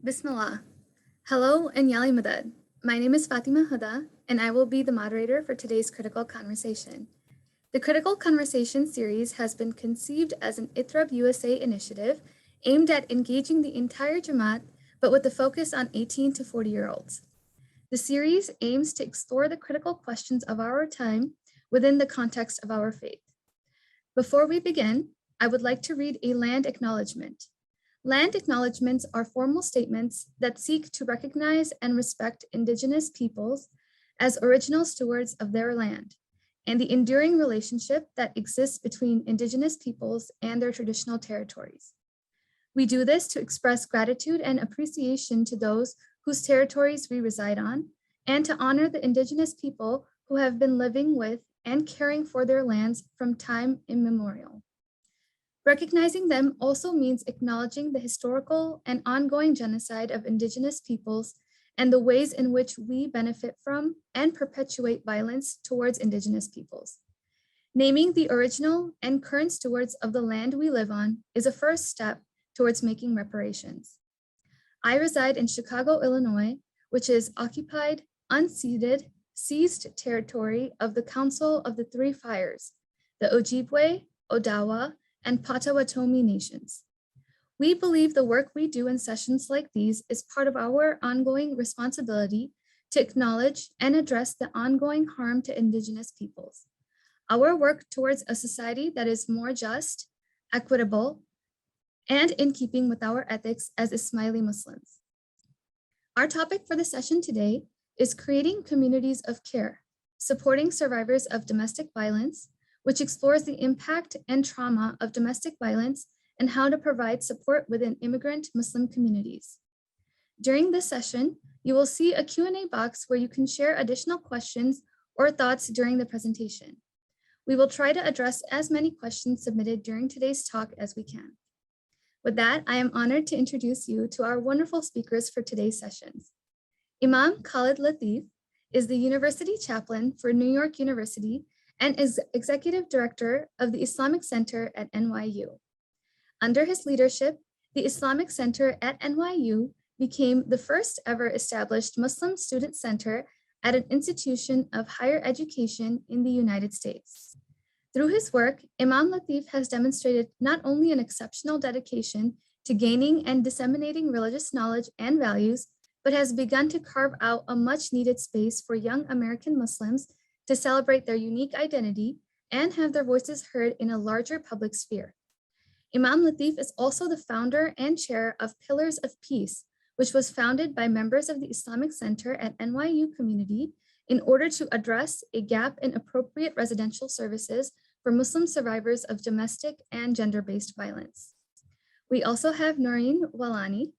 Bismillah. Hello and Yali Madad. My name is Fatima Hooda, and I will be the moderator for today's Critical Conversation. The Critical Conversation series has been conceived as an ITREB USA initiative aimed at engaging the entire Jamaat, but with a focus on 18 to 40-year-olds. The series aims to explore the critical questions of our time within the context of our faith. Before we begin, I would like to read a land acknowledgement. Land acknowledgements are formal statements that seek to recognize and respect Indigenous peoples as original stewards of their land and the enduring relationship that exists between Indigenous peoples and their traditional territories. We do this to express gratitude and appreciation to those whose territories we reside on, and to honor the Indigenous people who have been living with and caring for their lands from time immemorial. Recognizing them also means acknowledging the historical and ongoing genocide of Indigenous peoples and the ways in which we benefit from and perpetuate violence towards Indigenous peoples. Naming the original and current stewards of the land we live on is a first step towards making reparations. I reside in Chicago, Illinois, which is occupied, unceded, seized territory of the Council of the Three Fires, the Ojibwe, Odawa, and Potawatomi nations. We believe the work we do in sessions like these is part of our ongoing responsibility to acknowledge and address the ongoing harm to Indigenous peoples. Our work towards a society that is more just, equitable, and in keeping with our ethics as Ismaili Muslims. Our topic for the session today is creating communities of care, supporting survivors of domestic violence, which explores the impact and trauma of domestic violence and how to provide support within immigrant Muslim communities. During this session, you will see a Q&A box where you can share additional questions or thoughts during the presentation. We will try to address as many questions submitted during today's talk as we can. With that, I am honored to introduce you to our wonderful speakers for today's sessions. Imam Khalid Latif is the University Chaplain for New York University and is Executive Director of the Islamic Center at NYU. Under his leadership, the Islamic Center at NYU became the first ever established Muslim student center at an institution of higher education in the United States. Through his work, Imam Latif has demonstrated not only an exceptional dedication to gaining and disseminating religious knowledge and values, but has begun to carve out a much needed space for young American Muslims to celebrate their unique identity and have their voices heard in a larger public sphere. Imam Latif is also the founder and chair of Pillars of Peace, which was founded by members of the Islamic Center at NYU community in order to address a gap in appropriate residential services for Muslim survivors of domestic and gender-based violence. We also have Noureen Wallani.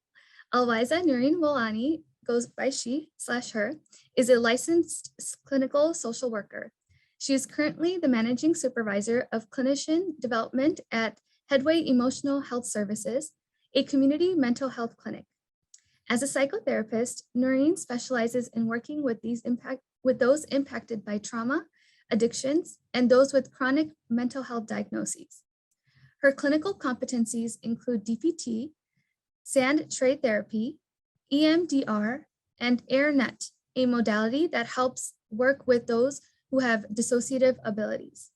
Alwiza Noureen Wallani, goes by she/her, is a licensed clinical social worker. She is currently the managing supervisor of clinician development at Headway Emotional Health Services, a community mental health clinic. As a psychotherapist, Noureen specializes in working with those impacted by trauma, addictions, and those with chronic mental health diagnoses. Her clinical competencies include DPT, sand tray therapy, EMDR, and AirNet, a modality that helps work with those who have dissociative abilities.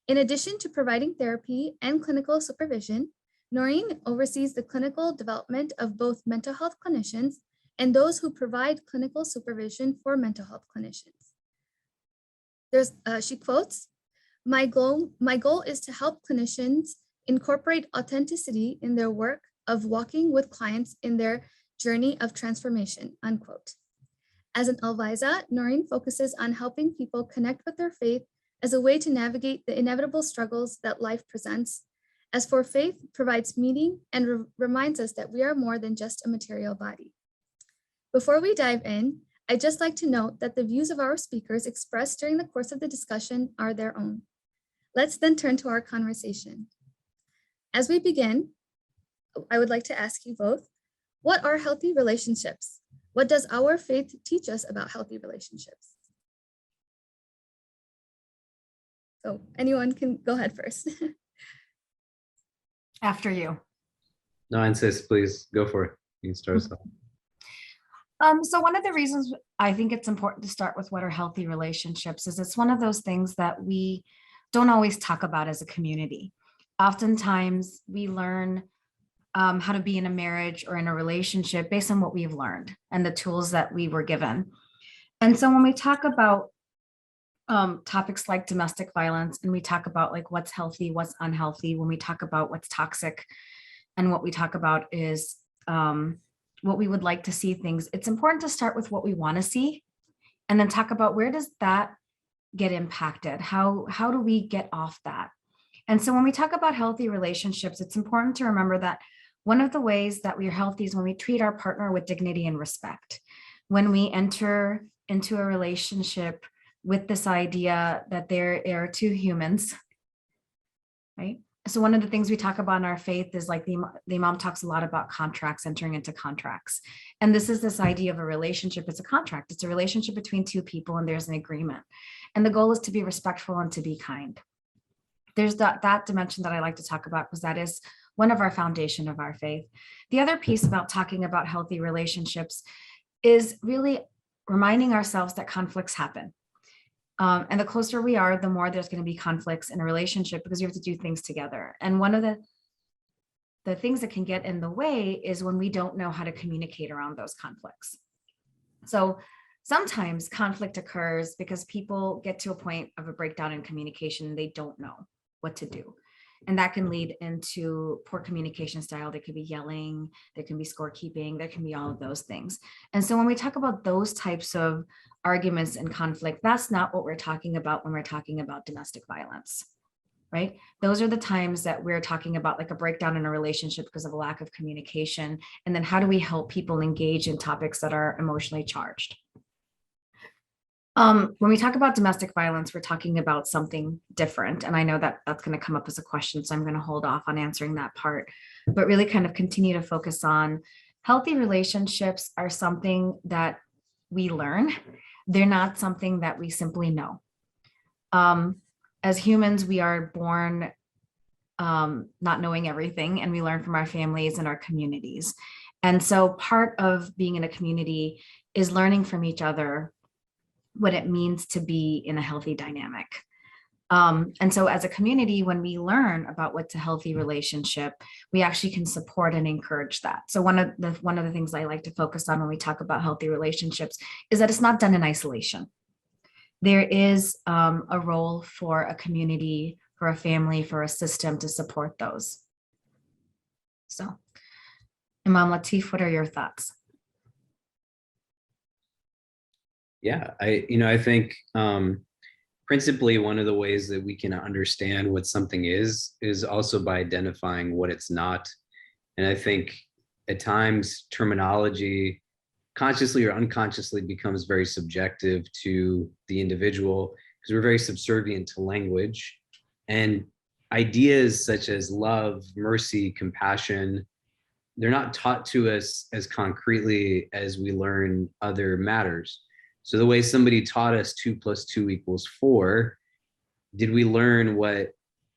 In addition to providing therapy and clinical supervision, Noureen oversees the clinical development of both mental health clinicians and those who provide clinical supervision for mental health clinicians. She quotes, my goal is to help clinicians incorporate authenticity in their work of walking with clients in their journey of transformation, unquote. As an Alwiza, Noureen focuses on helping people connect with their faith as a way to navigate the inevitable struggles that life presents. As for faith provides meaning and reminds us that we are more than just a material body. Before we dive in, I'd just like to note that the views of our speakers expressed during the course of the discussion are their own. Let's then turn to our conversation. As we begin, I would like to ask you both, what are healthy relationships? What does our faith teach us about healthy relationships? So anyone can go ahead first. After you. No, insist, please go for it. You can start us off. So one of the reasons I think it's important to start with what are healthy relationships is it's one of those things that we don't always talk about as a community. Oftentimes we learn how to be in a marriage or in a relationship based on what we've learned and the tools that we were given. And so when we talk about topics like domestic violence and we talk about like what's healthy, what's unhealthy, when we talk about what's toxic and what we talk about is what we would like to see things, it's important to start with what we want to see and then talk about where does that get impacted? How do we get off that? And so when we talk about healthy relationships, it's important to remember that one of the ways that we are healthy is when we treat our partner with dignity and respect. When we enter into a relationship with this idea that there are two humans, right? So one of the things we talk about in our faith is like the Imam talks a lot about contracts, entering into contracts. And this is this idea of a relationship. It's a contract. It's a relationship between two people and there's an agreement. And the goal is to be respectful and to be kind. There's that dimension that I like to talk about because that is one of our foundation of our faith. The other piece about talking about healthy relationships is really reminding ourselves that conflicts happen. And the closer we are, the more there's going to be conflicts in a relationship because you have to do things together. And one of the things that can get in the way is when we don't know how to communicate around those conflicts. So sometimes conflict occurs because people get to a point of a breakdown in communication and they don't know what to do. And that can lead into poor communication style. There could be yelling, there can be scorekeeping, there can be all of those things. And so when we talk about those types of arguments and conflict, that's not what we're talking about when we're talking about domestic violence, right? Those are the times that we're talking about like a breakdown in a relationship because of a lack of communication. And then how do we help people engage in topics that are emotionally charged? When we talk about domestic violence, we're talking about something different. And I know that that's going to come up as a question, so I'm going to hold off on answering that part, but really kind of continue to focus on healthy relationships are something that we learn. They're not something that we simply know. As humans, we are born not knowing everything, and we learn from our families and our communities. And so part of being in a community is learning from each other what it means to be in a healthy dynamic. And so as a community, when we learn about what's a healthy relationship, we actually can support and encourage that. So one of the things I like to focus on when we talk about healthy relationships is that it's not done in isolation. There is a role for a community, for a family, for a system to support those. So, Imam Latif, what are your thoughts? Yeah, I think principally one of the ways that we can understand what something is also by identifying what it's not. And I think at times terminology consciously or unconsciously becomes very subjective to the individual because we're very subservient to language, and ideas such as love, mercy, compassion, they're not taught to us as concretely as we learn other matters. So the way somebody taught us 2 + 2 = 4, did we learn what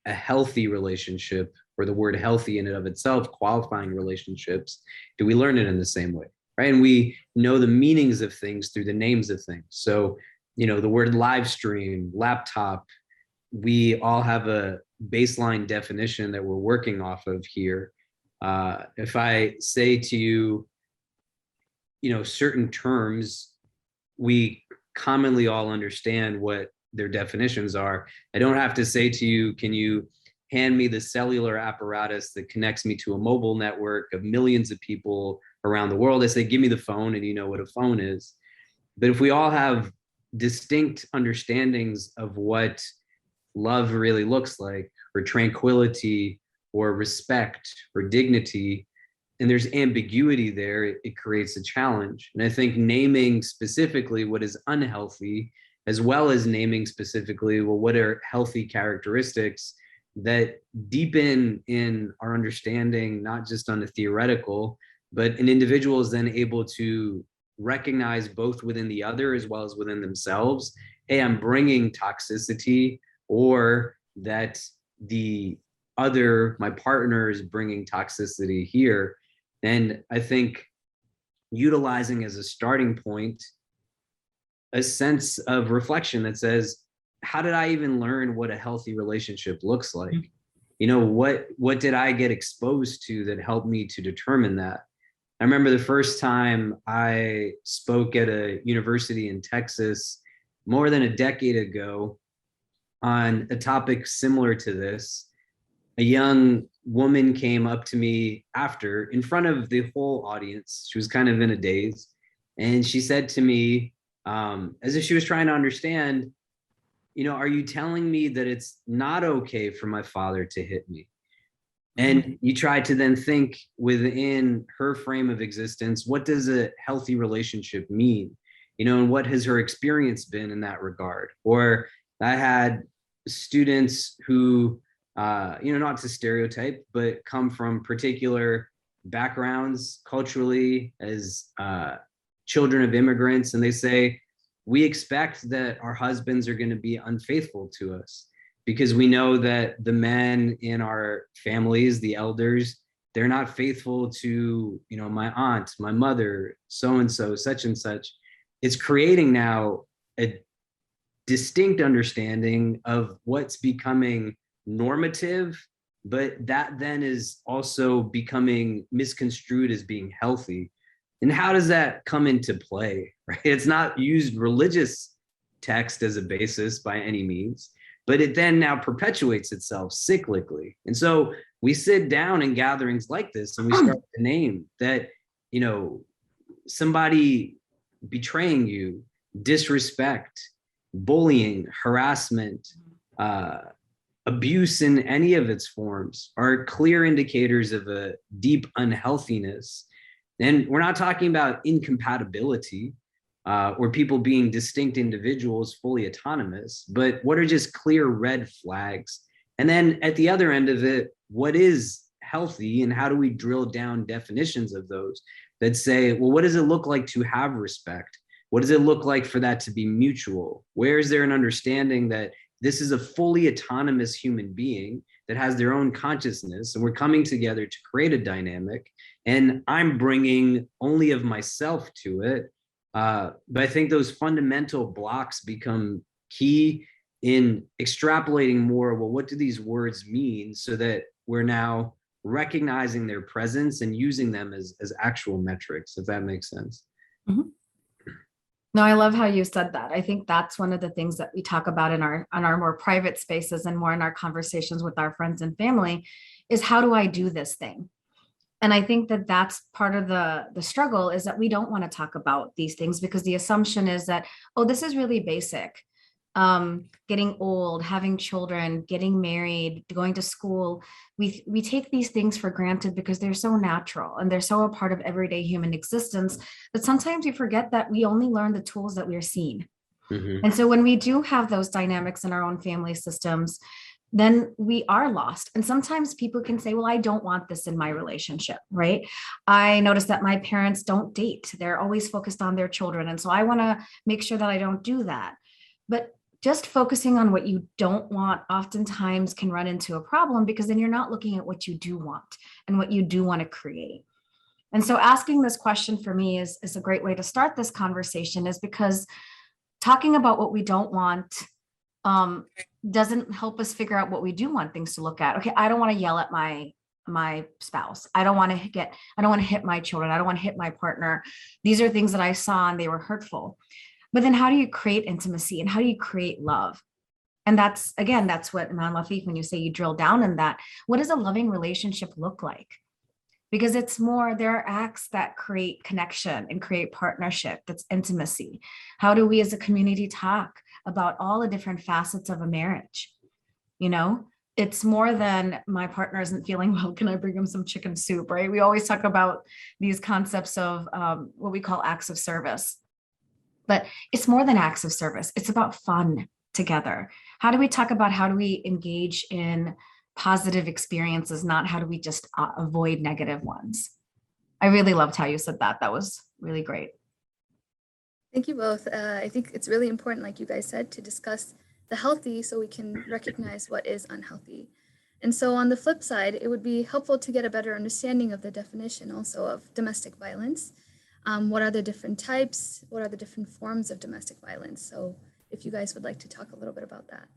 a healthy relationship, or the word healthy in and of itself, qualifying relationships, do we learn it in the same way, right? And we know the meanings of things through the names of things. So, the word live stream, laptop, we all have a baseline definition that we're working off of here. If I say to you, certain terms, we commonly all understand what their definitions are. I don't have to say to you, can you hand me the cellular apparatus that connects me to a mobile network of millions of people around the world? I say, give me the phone, and you know what a phone is. But if we all have distinct understandings of what love really looks like, or tranquility, or respect, or dignity, and there's ambiguity there, it creates a challenge. And I think naming specifically what is unhealthy, as well as naming specifically, well, what are healthy characteristics that deepen in our understanding, not just on the theoretical, but an individual is then able to recognize both within the other as well as within themselves, hey, I'm bringing toxicity, or that the other, my partner, is bringing toxicity here. And I think utilizing as a starting point a sense of reflection that says, how did I even learn what a healthy relationship looks like? You know, what did I get exposed to that helped me to determine that? I remember the first time I spoke at a university in Texas more than a decade ago on a topic similar to this. A young woman came up to me after, in front of the whole audience. She was kind of in a daze. And she said to me, as if she was trying to understand, you know, are you telling me that it's not okay for my father to hit me? And you try to then think within her frame of existence, what does a healthy relationship mean? You know, and what has her experience been in that regard? Or I had students who, you know, not to stereotype, but come from particular backgrounds culturally as children of immigrants. And they say, we expect that our husbands are going to be unfaithful to us because we know that the men in our families, the elders, they're not faithful to, you know, my aunt, my mother, so-and-so, such and such. It's creating now a distinct understanding of what's becoming normative, but that then is also becoming misconstrued as being healthy. And how does that come into play, right? It's not used religious text as a basis by any means, but it then now perpetuates itself cyclically. And so we sit down in gatherings like this and we start to name that, you know, somebody betraying you, disrespect, bullying, harassment, abuse in any of its forms are clear indicators of a deep unhealthiness. And we're not talking about incompatibility or people being distinct individuals, fully autonomous, but what are just clear red flags? And then at the other end of it, what is healthy and how do we drill down definitions of those that say, well, what does it look like to have respect? What does it look like for that to be mutual? Where is there an understanding that this is a fully autonomous human being that has their own consciousness and we're coming together to create a dynamic and I'm bringing only of myself to it. But I think those fundamental blocks become key in extrapolating more, well, what do these words mean so that we're now recognizing their presence and using them as actual metrics, if that makes sense. Mm-hmm. No, I love how you said that. I think that's one of the things that we talk about in our more private spaces and more in our conversations with our friends and family is how do I do this thing? And I think that that's part of the struggle is that we don't want to talk about these things because the assumption is that, oh, this is really basic. Getting old, having children, getting married, going to school. We take these things for granted because they're so natural and they're so a part of everyday human existence that sometimes we forget that we only learn the tools that we're seeing. Mm-hmm. And so when we do have those dynamics in our own family systems, then we are lost. And sometimes people can say, well, I don't want this in my relationship, right? I notice that my parents don't date. They're always focused on their children. And so I want to make sure that I don't do that. But just focusing on what you don't want oftentimes can run into a problem because then you're not looking at what you do want and what you do want to create. And so asking this question for me is a great way to start this conversation is because talking about what we don't want doesn't help us figure out what we do want things to look at. Okay, I don't want to yell at my spouse. I don't want to hit my children. I don't want to hit my partner. These are things that I saw and they were hurtful. But then how do you create intimacy and how do you create love? And that's what Imam Latif, when you say you drill down in that, what does a loving relationship look like? Because it's more, there are acts that create connection and create partnership, that's intimacy. How do we as a community talk about all the different facets of a marriage? You know, it's more than my partner isn't feeling well, can I bring him some chicken soup, right? We always talk about these concepts of what we call acts of service. But it's more than acts of service. It's about fun together. How do we talk about how do we engage in positive experiences, not how do we just avoid negative ones? I really loved how you said that. That was really great. Thank you both. I think it's really important, like you guys said, to discuss the healthy so we can recognize what is unhealthy. And so on the flip side, it would be helpful to get a better understanding of the definition also of domestic violence. What are the different types? What are the different forms of domestic violence? So if you guys would like to talk a little bit about that.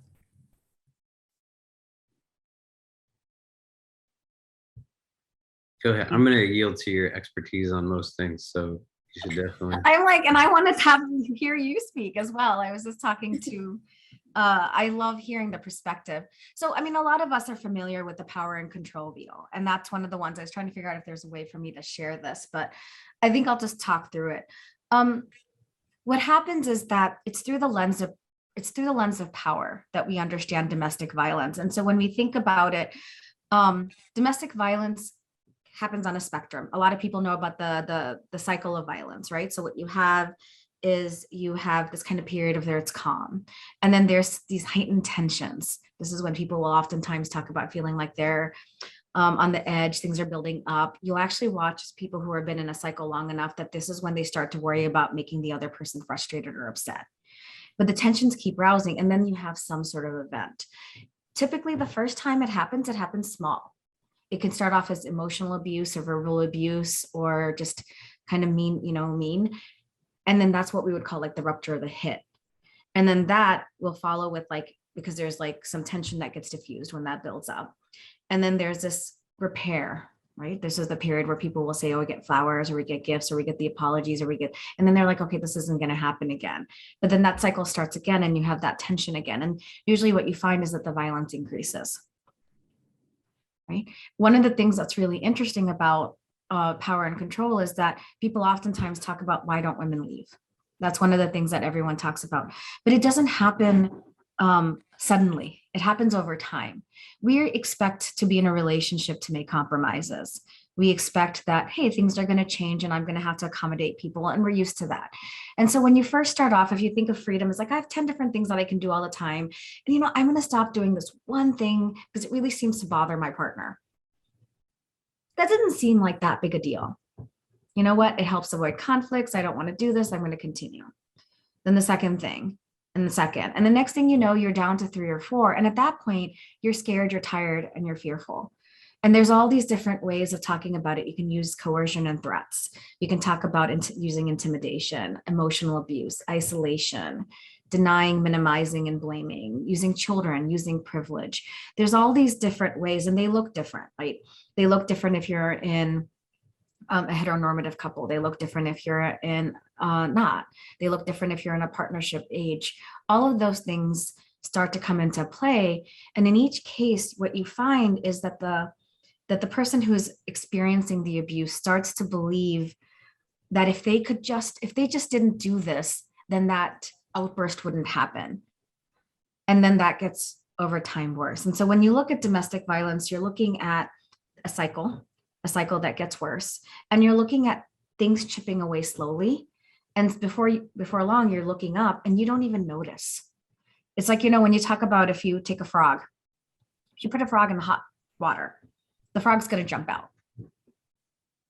Go ahead. I'm going to yield to your expertise on most things. So you should definitely. I'm like, and I want to hear you speak as well. I was just talking to, I love hearing the perspective. So, I mean, a lot of us are familiar with the power and control wheel, and that's one of the ones I was trying to figure out if there's a way for me to share this, but I think I'll just talk through it. What happens is that it's through the lens of power that we understand domestic violence. And so when we think about it, domestic violence happens on a spectrum. A lot of people know about the cycle of violence, right? So what you have is you have this kind of period of there it's calm, and then there's these heightened tensions. This is when people will oftentimes talk about feeling like they're on the edge, things are building up. You'll actually watch people who have been in a cycle long enough that this is when they start to worry about making the other person frustrated or upset. But the tensions keep rousing, and then you have some sort of event. Typically, the first time it happens small. It can start off as emotional abuse or verbal abuse or just kind of mean. And then that's what we would call like the rupture of the hit. And then that will follow with because there's like some tension that gets diffused when that builds up. And then there's this repair, right? This is the period where people will say, oh, we get flowers or we get gifts or we get the apologies and then they're like, okay, this isn't going to happen again. But then that cycle starts again and you have that tension again. And usually what you find is that the violence increases. Right? One of the things that's really interesting about power and control is that people oftentimes talk about why don't women leave? That's one of the things that everyone talks about, but it doesn't happen suddenly. It happens over time. We expect to be in a relationship to make compromises. We expect that, hey, things are going to change and I'm going to have to accommodate people, and we're used to that. And so when you first start off, if you think of freedom as like, I have 10 different things that I can do all the time. And, I'm going to stop doing this one thing because it really seems to bother my partner. That didn't seem like that big a deal. You know what? It helps avoid conflicts. I don't want to do this. I'm going to continue. Then the second thing, and the second, and the next thing you know, you're down to 3 or 4. And at that point, you're scared, you're tired, and you're fearful. And there's all these different ways of talking about it. You can use coercion and threats. You can talk about using intimidation, emotional abuse, isolation, denying, minimizing, and blaming, using children, using privilege. There's all these different ways, and they look different, right? They look different if you're in a heteronormative couple. They look different if you're in not. They look different if you're in a partnership age. All of those things start to come into play. And in each case, what you find is that the person who's experiencing the abuse starts to believe that if they just didn't do this, then that outburst wouldn't happen. And then that gets over time worse. And so when you look at domestic violence, you're looking at a cycle that gets worse. And you're looking at things chipping away slowly. And before long, you're looking up and you don't even notice. It's like, when you talk about if you take a frog, if you put a frog in the hot water, the frog's going to jump out.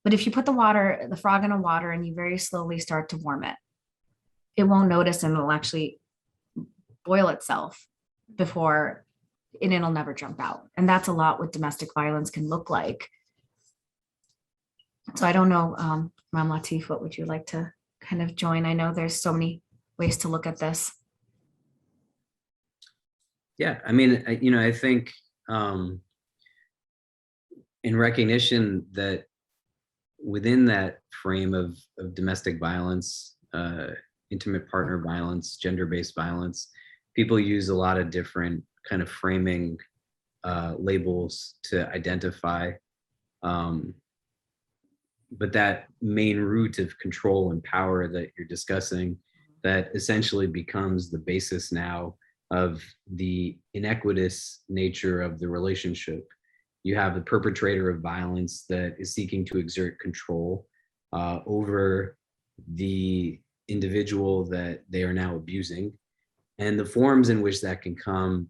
But if you put the frog in a water and you very slowly start to warm it, it won't notice and it'll actually boil itself before, and it'll never jump out. And that's a lot what domestic violence can look like. So I don't know, Imam Latif, what would you like to kind of join? I know there's so many ways to look at this. Yeah, I mean, I think in recognition that within that frame of domestic violence, intimate partner violence, gender-based violence, people use a lot of different kind of framing labels to identify. But that main root of control and power that you're discussing, that essentially becomes the basis now of the inequitous nature of the relationship. You have the perpetrator of violence that is seeking to exert control over the individual that they are now abusing. And the forms in which that can come,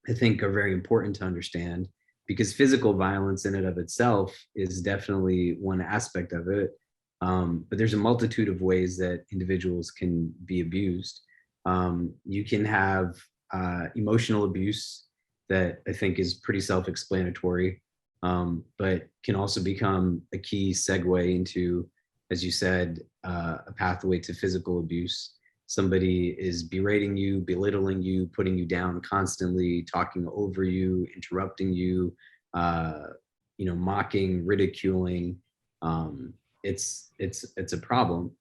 I think, are very important to understand, because physical violence in and of itself is definitely one aspect of it. But there's a multitude of ways that individuals can be abused. You can have emotional abuse that I think is pretty self-explanatory, but can also become a key segue into as you said, a pathway to physical abuse. Somebody is berating you, belittling you, putting you down constantly, talking over you, interrupting you, mocking, ridiculing. It's a problem.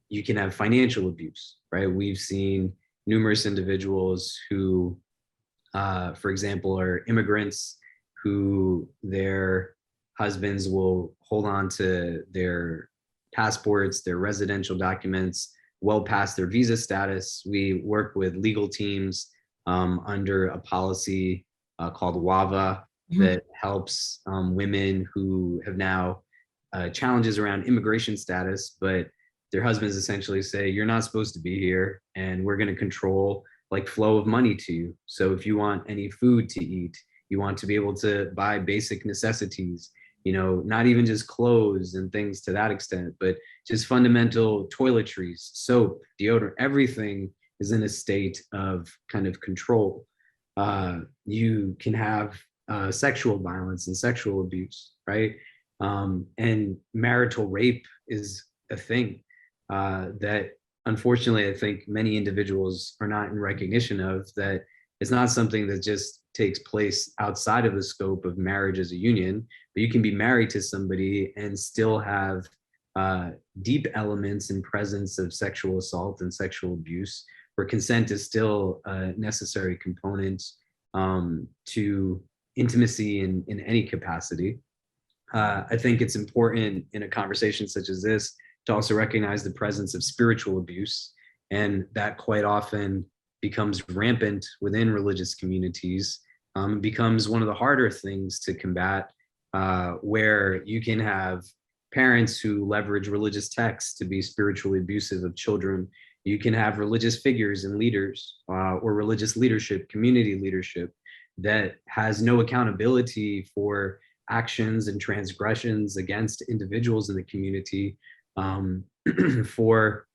You can have financial abuse, right? We've seen numerous individuals who, for example, are immigrants who their husbands will hold on to their passports, their residential documents, well past their visa status. We work with legal teams under a policy called WAVA that helps women who have now challenges around immigration status, but their husbands essentially say, you're not supposed to be here, and we're going to control like flow of money to you. So if you want any food to eat, you want to be able to buy basic necessities, not even just clothes and things to that extent, but just fundamental toiletries, soap, deodorant, everything is in a state of kind of control. You can have sexual violence and sexual abuse, right? And marital rape is a thing that unfortunately I think many individuals are not in recognition of, that it's not something that just takes place outside of the scope of marriage as a union, but you can be married to somebody and still have deep elements and presence of sexual assault and sexual abuse, where consent is still a necessary component to intimacy in any capacity. I think it's important in a conversation such as this to also recognize the presence of spiritual abuse, and that quite often becomes rampant within religious communities. Becomes one of the harder things to combat, where you can have parents who leverage religious texts to be spiritually abusive of children. You can have religious figures and leaders or religious leadership, community leadership, that has no accountability for actions and transgressions against individuals in the community for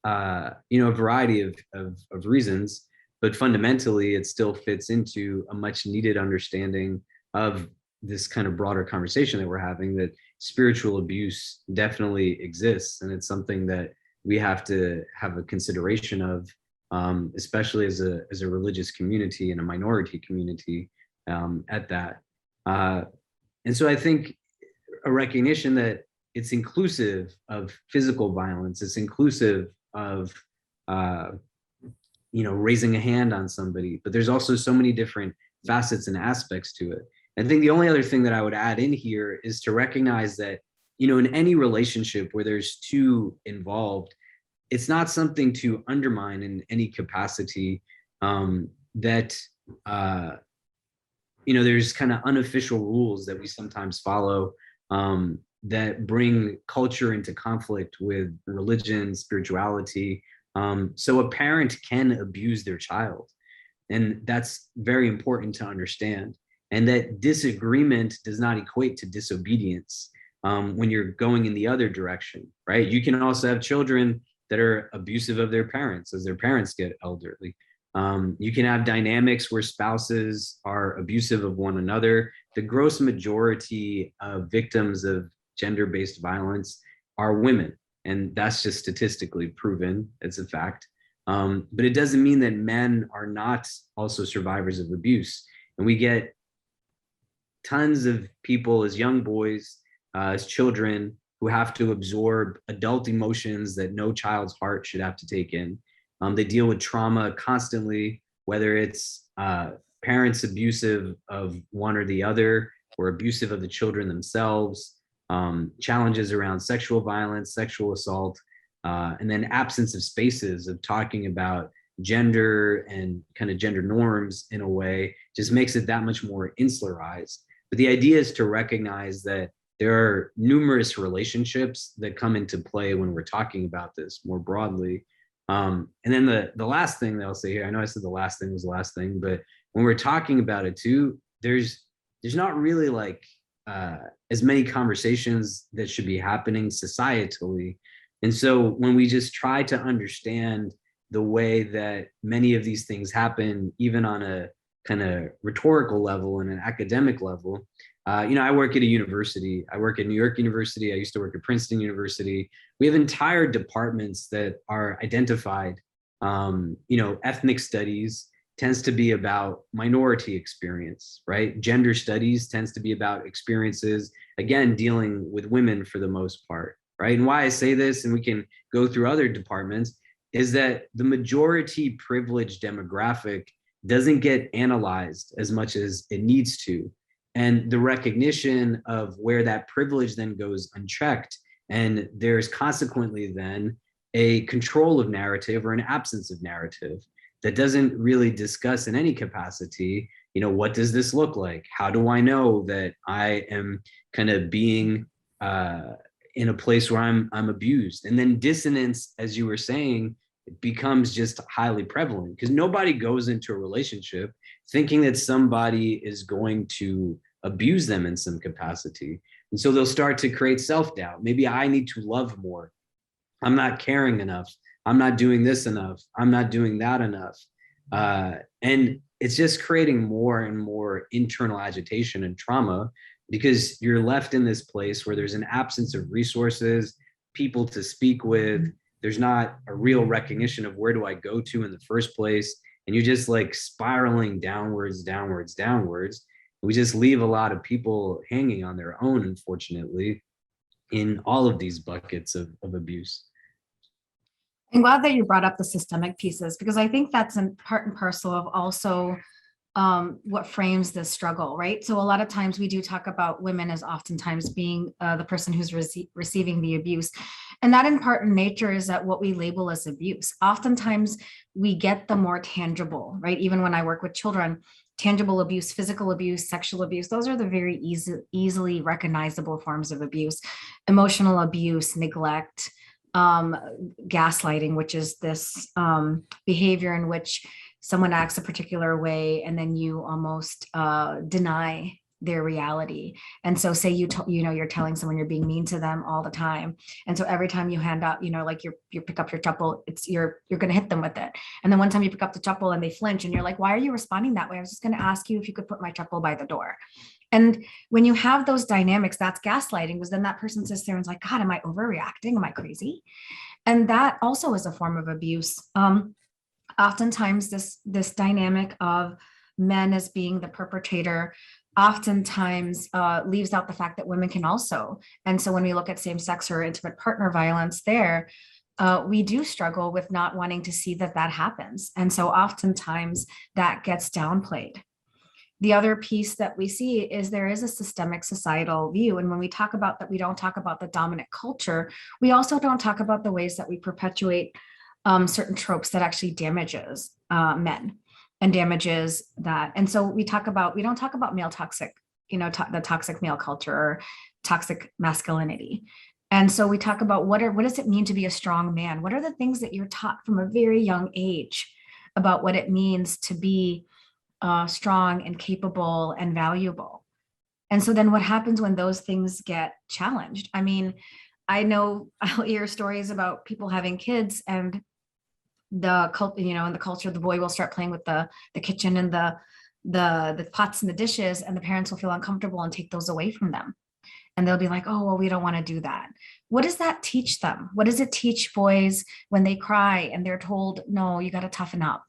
a variety of reasons, but fundamentally it still fits into a much needed understanding of this kind of broader conversation that we're having, that spiritual abuse definitely exists, and it's something that we have to have a consideration of, especially as a religious community and a minority community at that. And so I think a recognition that it's inclusive of physical violence, it's inclusive of raising a hand on somebody, but there's also so many different facets and aspects to it. I think the only other thing that I would add in here is to recognize that, in any relationship where there's two involved, it's not something to undermine in any capacity, that there's kind of unofficial rules that we sometimes follow that bring culture into conflict with religion, spirituality. So a parent can abuse their child, and that's very important to understand. And that disagreement does not equate to disobedience when you're going in the other direction, right? You can also have children that are abusive of their parents as their parents get elderly. You can have dynamics where spouses are abusive of one another. The gross majority of victims of gender-based violence are women, and that's just statistically proven. It's a fact. But it doesn't mean that men are not also survivors of abuse. And we get tons of people as young boys, as children, who have to absorb adult emotions that no child's heart should have to take in. They deal with trauma constantly, whether it's parents abusive of one or the other, or abusive of the children themselves, challenges around sexual violence, sexual assault, and then absence of spaces of talking about gender and kind of gender norms in a way just makes it that much more insularized. But the idea is to recognize that there are numerous relationships that come into play when we're talking about this more broadly. And then the last thing that I'll say here, I know I said the last thing was the last thing, but when we're talking about it too, there's not really like as many conversations that should be happening societally. And so when we just try to understand the way that many of these things happen, even on a kind of rhetorical level and an academic level, I work at a university. I work at New York University. I used to work at Princeton University. We have entire departments that are identified. Ethnic studies tends to be about minority experience, right? Gender studies tends to be about experiences, again, dealing with women for the most part, right? And why I say this, and we can go through other departments, is that the majority privileged demographic doesn't get analyzed as much as it needs to. And the recognition of where that privilege then goes unchecked, and there's consequently then a control of narrative or an absence of narrative that doesn't really discuss in any capacity, what does this look like? How do I know that I am kind of being in a place where I'm abused? And then dissonance, as you were saying, it becomes just highly prevalent because nobody goes into a relationship thinking that somebody is going to abuse them in some capacity. And so they'll start to create self-doubt. Maybe I need to love more. I'm not caring enough. I'm not doing this enough. I'm not doing that enough. And it's just creating more and more internal agitation and trauma because you're left in this place where there's an absence of resources, people to speak with. There's not a real recognition of where do I go to in the first place. And you're just like spiraling downwards, downwards, downwards. We just leave a lot of people hanging on their own, unfortunately, in all of these buckets of abuse. I'm glad that you brought up the systemic pieces, because I think that's in part and parcel of also what frames this struggle, right? So a lot of times we do talk about women as oftentimes being the person who's receiving the abuse. And that in part in nature is that what we label as abuse. Oftentimes we get the more tangible, right? Even when I work with children, tangible abuse, physical abuse, sexual abuse, those are the very easily recognizable forms of abuse. Emotional abuse, neglect, gaslighting, which is this behavior in which someone acts a particular way and then you almost deny their reality. And so say you're telling someone you're being mean to them all the time. And so every time you hand out, like you pick up your chappal, you're going to hit them with it. And then one time you pick up the chappal and they flinch and you're like, why are you responding that way? I was just going to ask you if you could put my chappal by the door. And when you have those dynamics, that's gaslighting, because then that person sits there and is like, God, am I overreacting? Am I crazy? And that also is a form of abuse. Oftentimes this dynamic of men as being the perpetrator oftentimes leaves out the fact that women can also. And so when we look at same-sex or intimate partner violence there, we do struggle with not wanting to see that happens. And so oftentimes that gets downplayed. The other piece that we see is there is a systemic societal view. And when we talk about that, we don't talk about the dominant culture. We also don't talk about the ways that we perpetuate certain tropes that actually damages men and damages that. And so we don't talk about male toxic, the toxic male culture or toxic masculinity. And so we talk about what does it mean to be a strong man? What are the things that you're taught from a very young age about what it means to be strong and capable and valuable? And so then what happens when those things get challenged? I mean, I'll hear stories about people having kids and in the culture, the boy will start playing with the kitchen and the pots and the dishes, and the parents will feel uncomfortable and take those away from them. And they'll be like, oh, well, we don't want to do that. What does that teach them? What does it teach boys when they cry and they're told, no, you got to toughen up?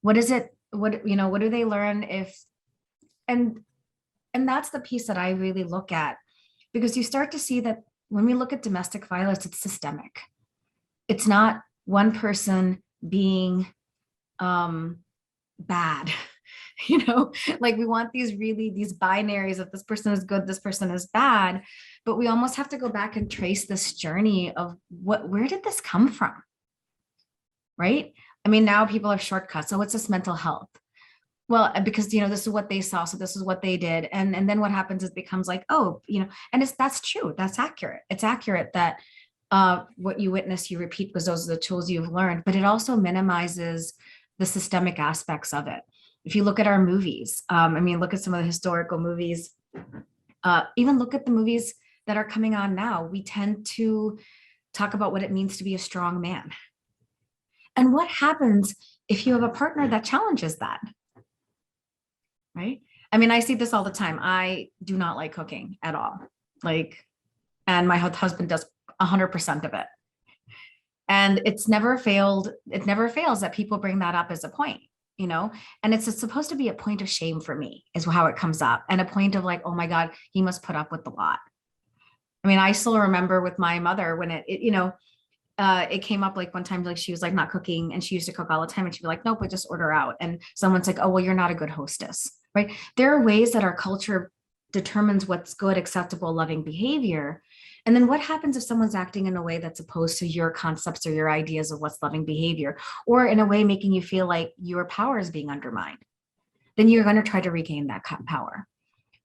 What is it? What do they learn and that's the piece that I really look at, because you start to see that when we look at domestic violence, it's systemic. It's not one person being bad. Like we want these binaries of this person is good, this person is bad, but we almost have to go back and trace this journey of where did this come from? Right? I mean, now people have shortcuts. So what's this mental health? Well, because, this is what they saw. So this is what they did. And then what happens is it becomes like, oh, and that's true. That's accurate. It's accurate that what you witness, you repeat, because those are the tools you've learned, but it also minimizes the systemic aspects of it. If you look at our movies, look at some of the historical movies, even look at the movies that are coming on now, we tend to talk about what it means to be a strong man. And what happens if you have a partner that challenges that, right? I mean, I see this all the time. I do not like cooking at all. Like, and my husband does 100% of it. And it's never failed. It never fails that people bring that up as a point, you know, and it's supposed to be a point of shame for me is how it comes up, and a point of like, oh my God, he must put up with a lot. I mean, I still remember with my mother when it came up like one time, like she was like not cooking and she used to cook all the time and she'd be like, nope, but just order out. And someone's like, oh, well, you're not a good hostess, right? There are ways that our culture determines what's good, acceptable, loving behavior. And then what happens if someone's acting in a way that's opposed to your concepts or your ideas of what's loving behavior, or in a way making you feel like your power is being undermined? Then you're going to try to regain that power.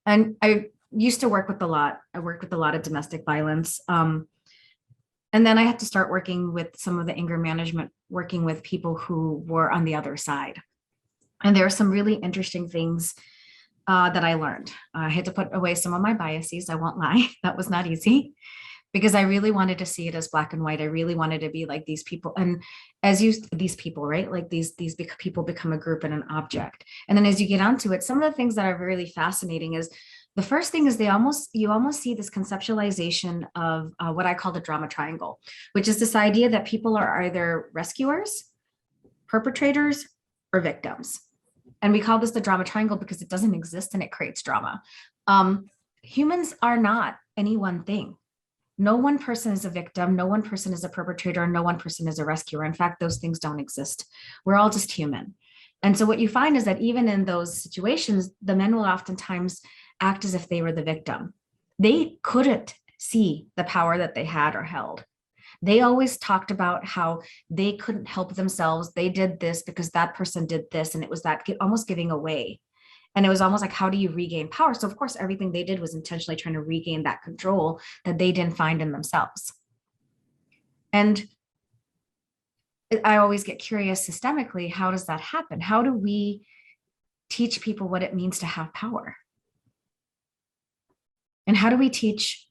And I used to work with a lot. I worked with a lot of domestic violence. And then I had to start working with some of the anger management, working with people who were on the other side. And there are some really interesting things that I learned. I had to put away some of my biases. I won't lie. That was not easy because I really wanted to see it as black and white. I really wanted to be like these people. And these people, right? Like these people become a group and an object. And then as you get onto it, some of the things that are really fascinating is the first thing is you almost see this conceptualization of what I call the drama triangle, which is this idea that people are either rescuers, perpetrators, or victims. And we call this the drama triangle because it doesn't exist and it creates drama. Humans are not any one thing. No one person is a victim, no one person is a perpetrator, and no one person is a rescuer. In fact, those things don't exist. We're all just human. And so what you find is that even in those situations, the men will oftentimes act as if they were the victim. They couldn't see the power that they had or held. They always talked about how they couldn't help themselves. They did this because that person did this. And it was that almost giving away. And it was almost like, how do you regain power? So of course, everything they did was intentionally trying to regain that control that they didn't find in themselves. And I always get curious systemically, how does that happen? How do we teach people what it means to have power? And how do we teach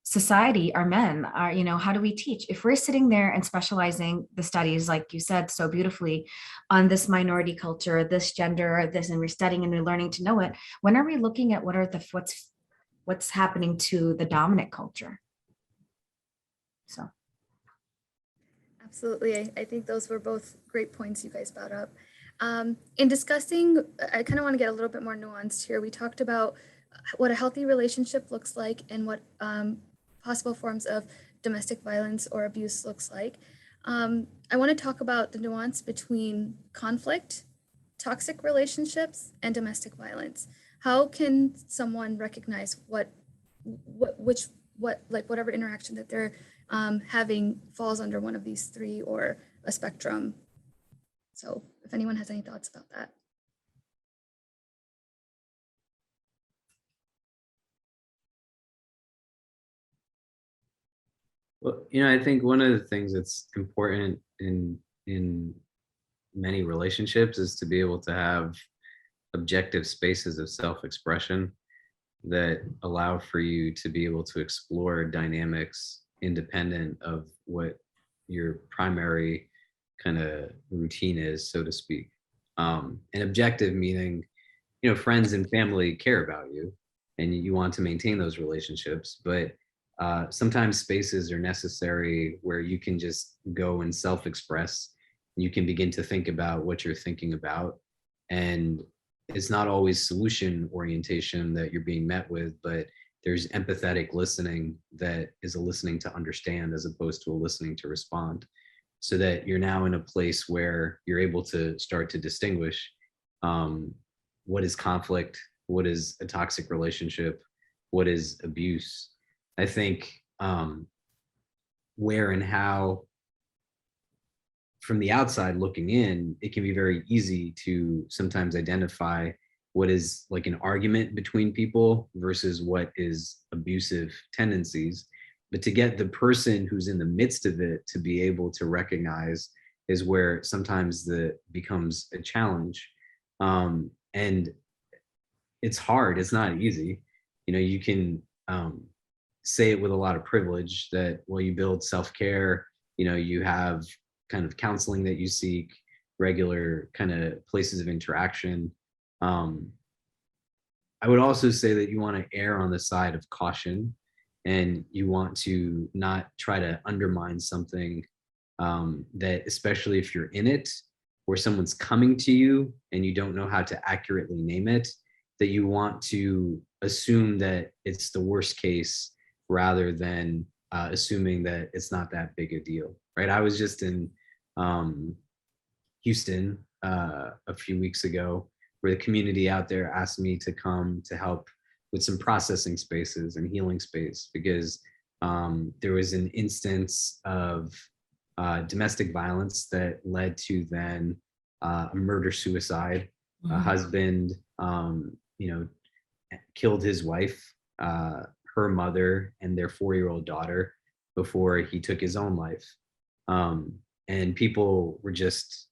society, our men, how do we teach? If we're sitting there and specializing the studies, like you said so beautifully, on this minority culture, this gender, this, and we're studying and we're learning to know it, when are we looking at what's happening to the dominant culture? So. Absolutely. I think those were both great points you guys brought up. In discussing, I kind of want to get a little bit more nuanced here. We talked about what a healthy relationship looks like and what possible forms of domestic violence or abuse looks like. I want to talk about the nuance between conflict, toxic relationships, and domestic violence. How can someone recognize whatever interaction that they're having falls under one of these three or a spectrum? So if anyone has any thoughts about that. Well, I think one of the things that's important in many relationships is to be able to have objective spaces of self-expression that allow for you to be able to explore dynamics independent of what your primary kind of routine is, so to speak. And objective meaning, friends and family care about you and you want to maintain those relationships, but sometimes spaces are necessary where you can just go and self-express. You can begin to think about what you're thinking about. And it's not always solution orientation that you're being met with, but there's empathetic listening that is a listening to understand as opposed to a listening to respond. So that you're now in a place where you're able to start to distinguish what is conflict, what is a toxic relationship, what is abuse. I think where and how, from the outside looking in, it can be very easy to sometimes identify what is like an argument between people versus what is abusive tendencies. But to get the person who's in the midst of it to be able to recognize is where sometimes that becomes a challenge. And it's hard, it's not easy. You can say it with a lot of privilege that, well, you build self-care, you have kind of counseling that you seek, regular kind of places of interaction. I would also say that you want to err on the side of caution, and you want to not try to undermine something that, especially if you're in it, or someone's coming to you and you don't know how to accurately name it, that you want to assume that it's the worst case rather than assuming that it's not that big a deal, right? I was just in Houston a few weeks ago, where the community out there asked me to come to help with some processing spaces and healing space, because there was an instance of domestic violence that led to then a murder suicide. A husband, killed his wife, her mother, and their 4-year-old daughter before he took his own life. And people were just,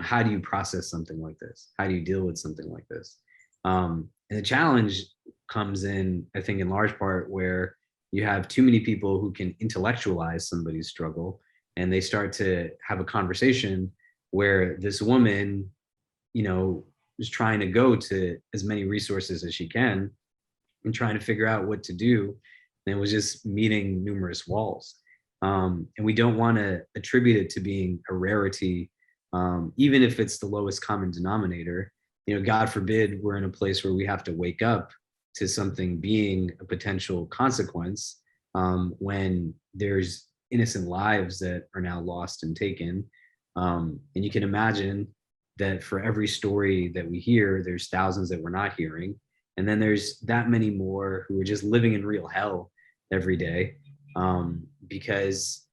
how do you process something like this? How do you deal with something like this? And the challenge comes in, I think, in large part where you have too many people who can intellectualize somebody's struggle, and they start to have a conversation where this woman, is trying to go to as many resources as she can and trying to figure out what to do, and was just meeting numerous walls. And we don't want to attribute it to being a rarity, even if it's the lowest common denominator. God forbid we're in a place where we have to wake up to something being a potential consequence, when there's innocent lives that are now lost and taken. And you can imagine that for every story that we hear, there's thousands that we're not hearing. And then there's that many more who are just living in real hell every day, because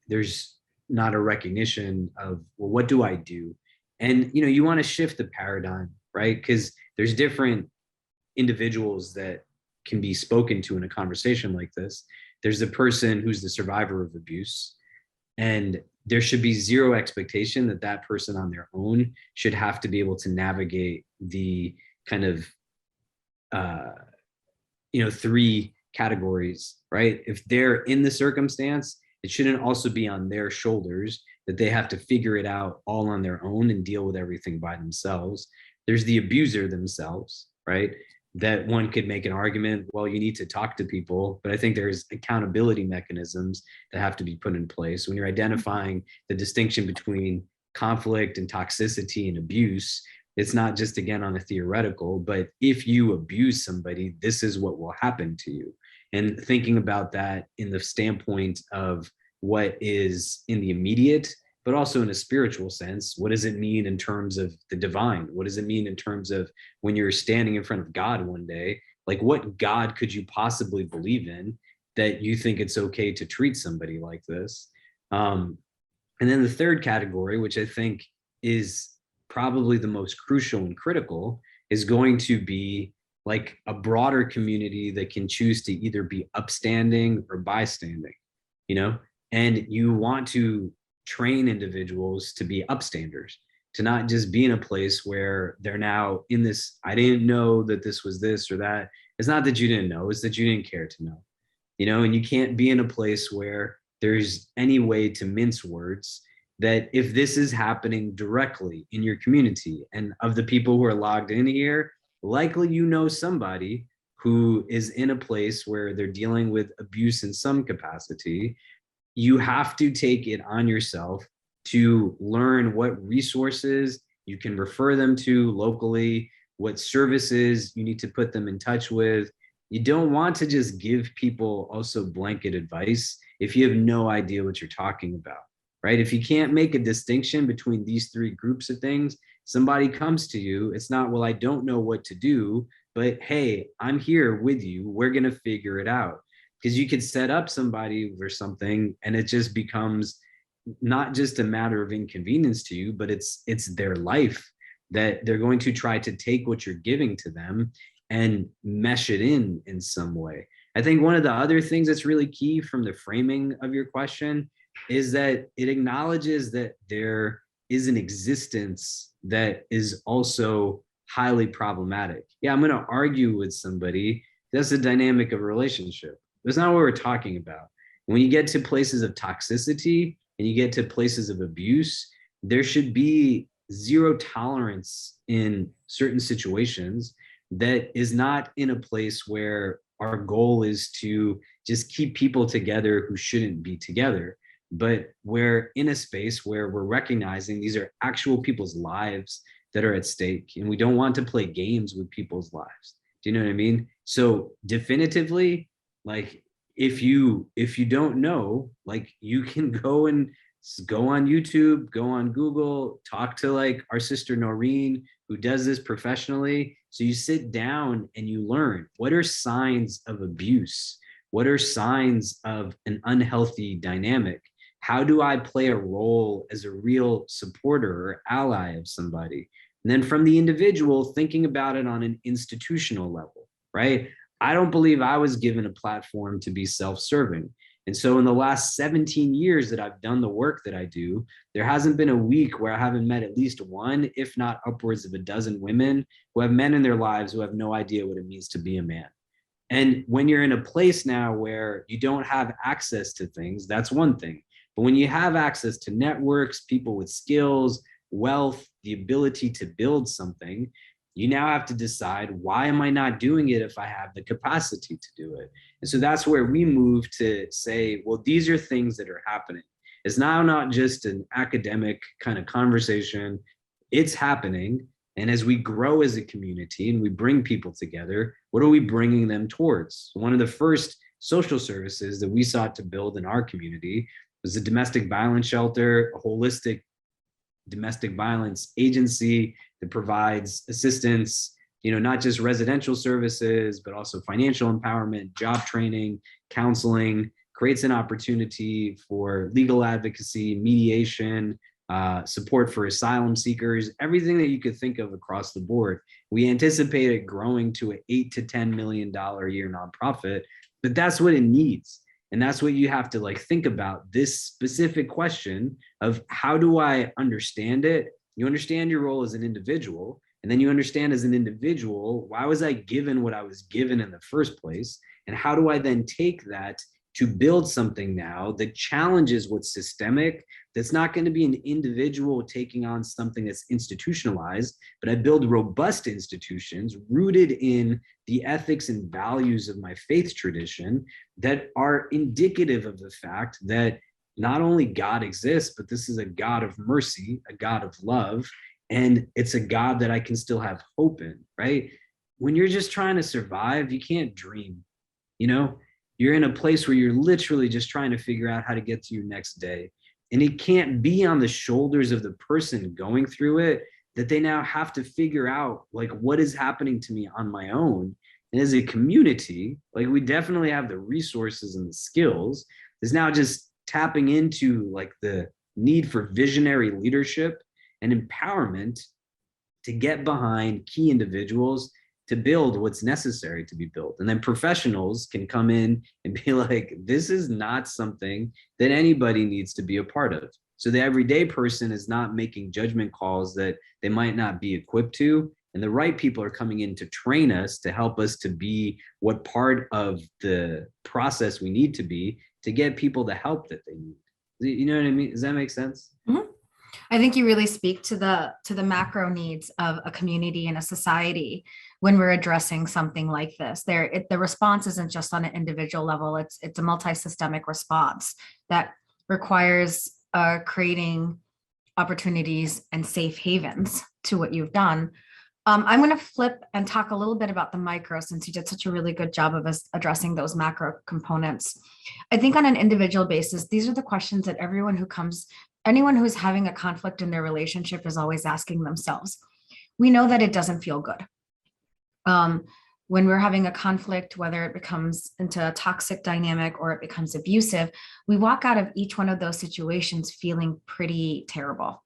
there's not a recognition of, well, what do I do? And, you want to shift the paradigm, right? Because there's different individuals that can be spoken to in a conversation like this. There's the person who's the survivor of abuse, and there should be zero expectation that that person on their own should have to be able to navigate the kind of, 3 categories, right? If they're in the circumstance, it shouldn't also be on their shoulders that they have to figure it out all on their own and deal with everything by themselves. There's the abuser themselves, right? That one could make an argument, well, you need to talk to people, but I think there's accountability mechanisms that have to be put in place when you're identifying the distinction between conflict and toxicity and abuse. It's not just, again, on a theoretical, but if you abuse somebody, this is what will happen to you. And thinking about that in the standpoint of what is in the immediate, but also in a spiritual sense. What does it mean in terms of the divine? What does it mean in terms of when you're standing in front of God one day? Like, what God could you possibly believe in that you think it's okay to treat somebody like this? And then the third category, which I think is probably the most crucial and critical, is going to be like a broader community that can choose to either be upstanding or bystanding, and you want to train individuals to be upstanders, to not just be in a place where they're now in this, I didn't know that this was this or that. It's not that you didn't know, it's that you didn't care to know, and you can't be in a place where there's any way to mince words, that if this is happening directly in your community, and of the people who are logged in here, likely somebody who is in a place where they're dealing with abuse in some capacity. You have to take it on yourself to learn what resources you can refer them to locally, what services you need to put them in touch with. You don't want to just give people also blanket advice if you have no idea what you're talking about, right? If you can't make a distinction between these 3 groups of things, somebody comes to you, it's not, well, I don't know what to do, but hey, I'm here with you. We're going to figure it out. Because you could set up somebody or something, and it just becomes not just a matter of inconvenience to you, but it's their life, that they're going to try to take what you're giving to them and mesh it in some way. I think one of the other things that's really key from the framing of your question is that it acknowledges that there is an existence that is also highly problematic. Yeah, I'm going to argue with somebody. That's the dynamic of a relationship. That's not what we're talking about. When you get to places of toxicity and you get to places of abuse, there should be zero tolerance in certain situations, that is not in a place where our goal is to just keep people together who shouldn't be together, but we're in a space where we're recognizing these are actual people's lives that are at stake, and we don't want to play games with people's lives. Do you know what I mean? So definitively, like, if you don't know, like, you can go on YouTube, go on Google, talk to like our sister Noureen, who does this professionally. So you sit down and you learn, what are signs of abuse? What are signs of an unhealthy dynamic? How do I play a role as a real supporter or ally of somebody? And then from the individual, thinking about it on an institutional level, right? I don't believe I was given a platform to be self-serving. And so in the last 17 years that I've done the work that I do, there hasn't been a week where I haven't met at least one, if not upwards of a dozen women who have men in their lives who have no idea what it means to be a man. And when you're in a place now where you don't have access to things, that's one thing. But when you have access to networks, people with skills, wealth, the ability to build something, you now have to decide, why am I not doing it if I have the capacity to do it? And so that's where we move to say, well, these are things that are happening. It's now not just an academic kind of conversation, it's happening. And as we grow as a community and we bring people together, what are we bringing them towards? One of the first social services that we sought to build in our community was a domestic violence shelter, a holistic domestic violence agency that provides assistance, not just residential services, but also financial empowerment, job training, counseling, creates an opportunity for legal advocacy, mediation, support for asylum seekers, everything that you could think of across the board. We anticipate it growing to an $8 to $10 million a year nonprofit, but that's what it needs. And that's what you have to like think about, this specific question of, how do I understand it? You understand your role as an individual, and then you understand as an individual, why was I given what I was given in the first place? And how do I then take that to build something now that challenges what's systemic, that's not going to be an individual taking on something that's institutionalized, but I build robust institutions rooted in the ethics and values of my faith tradition that are indicative of the fact that not only God exists, but this is a God of mercy, a God of love, and it's a God that I can still have hope in, right? When you're just trying to survive, you can't dream, you're in a place where you're literally just trying to figure out how to get to your next day. And it can't be on the shoulders of the person going through it that they now have to figure out, like, what is happening to me on my own. And as a community, like, we definitely have the resources and the skills. It's now just tapping into like the need for visionary leadership and empowerment to get behind key individuals to build what's necessary to be built. And then professionals can come in and be like, this is not something that anybody needs to be a part of. So the everyday person is not making judgment calls that they might not be equipped to. And the right people are coming in to train us, to help us to be what part of the process we need to be to get people the help that they need. You know what I mean? Does that make sense? Mm-hmm. I think you really speak to the macro needs of a community and a society when we're addressing something like this. The response isn't just on an individual level. It's a multi-systemic response that requires creating opportunities and safe havens to what you've done. I'm going to flip and talk a little bit about the micro, since you did such a really good job of us addressing those macro components. I think on an individual basis, these are the questions that anyone who's having a conflict in their relationship is always asking themselves. We know that it doesn't feel good. When we're having a conflict, whether it becomes into a toxic dynamic or it becomes abusive, we walk out of each one of those situations feeling pretty terrible.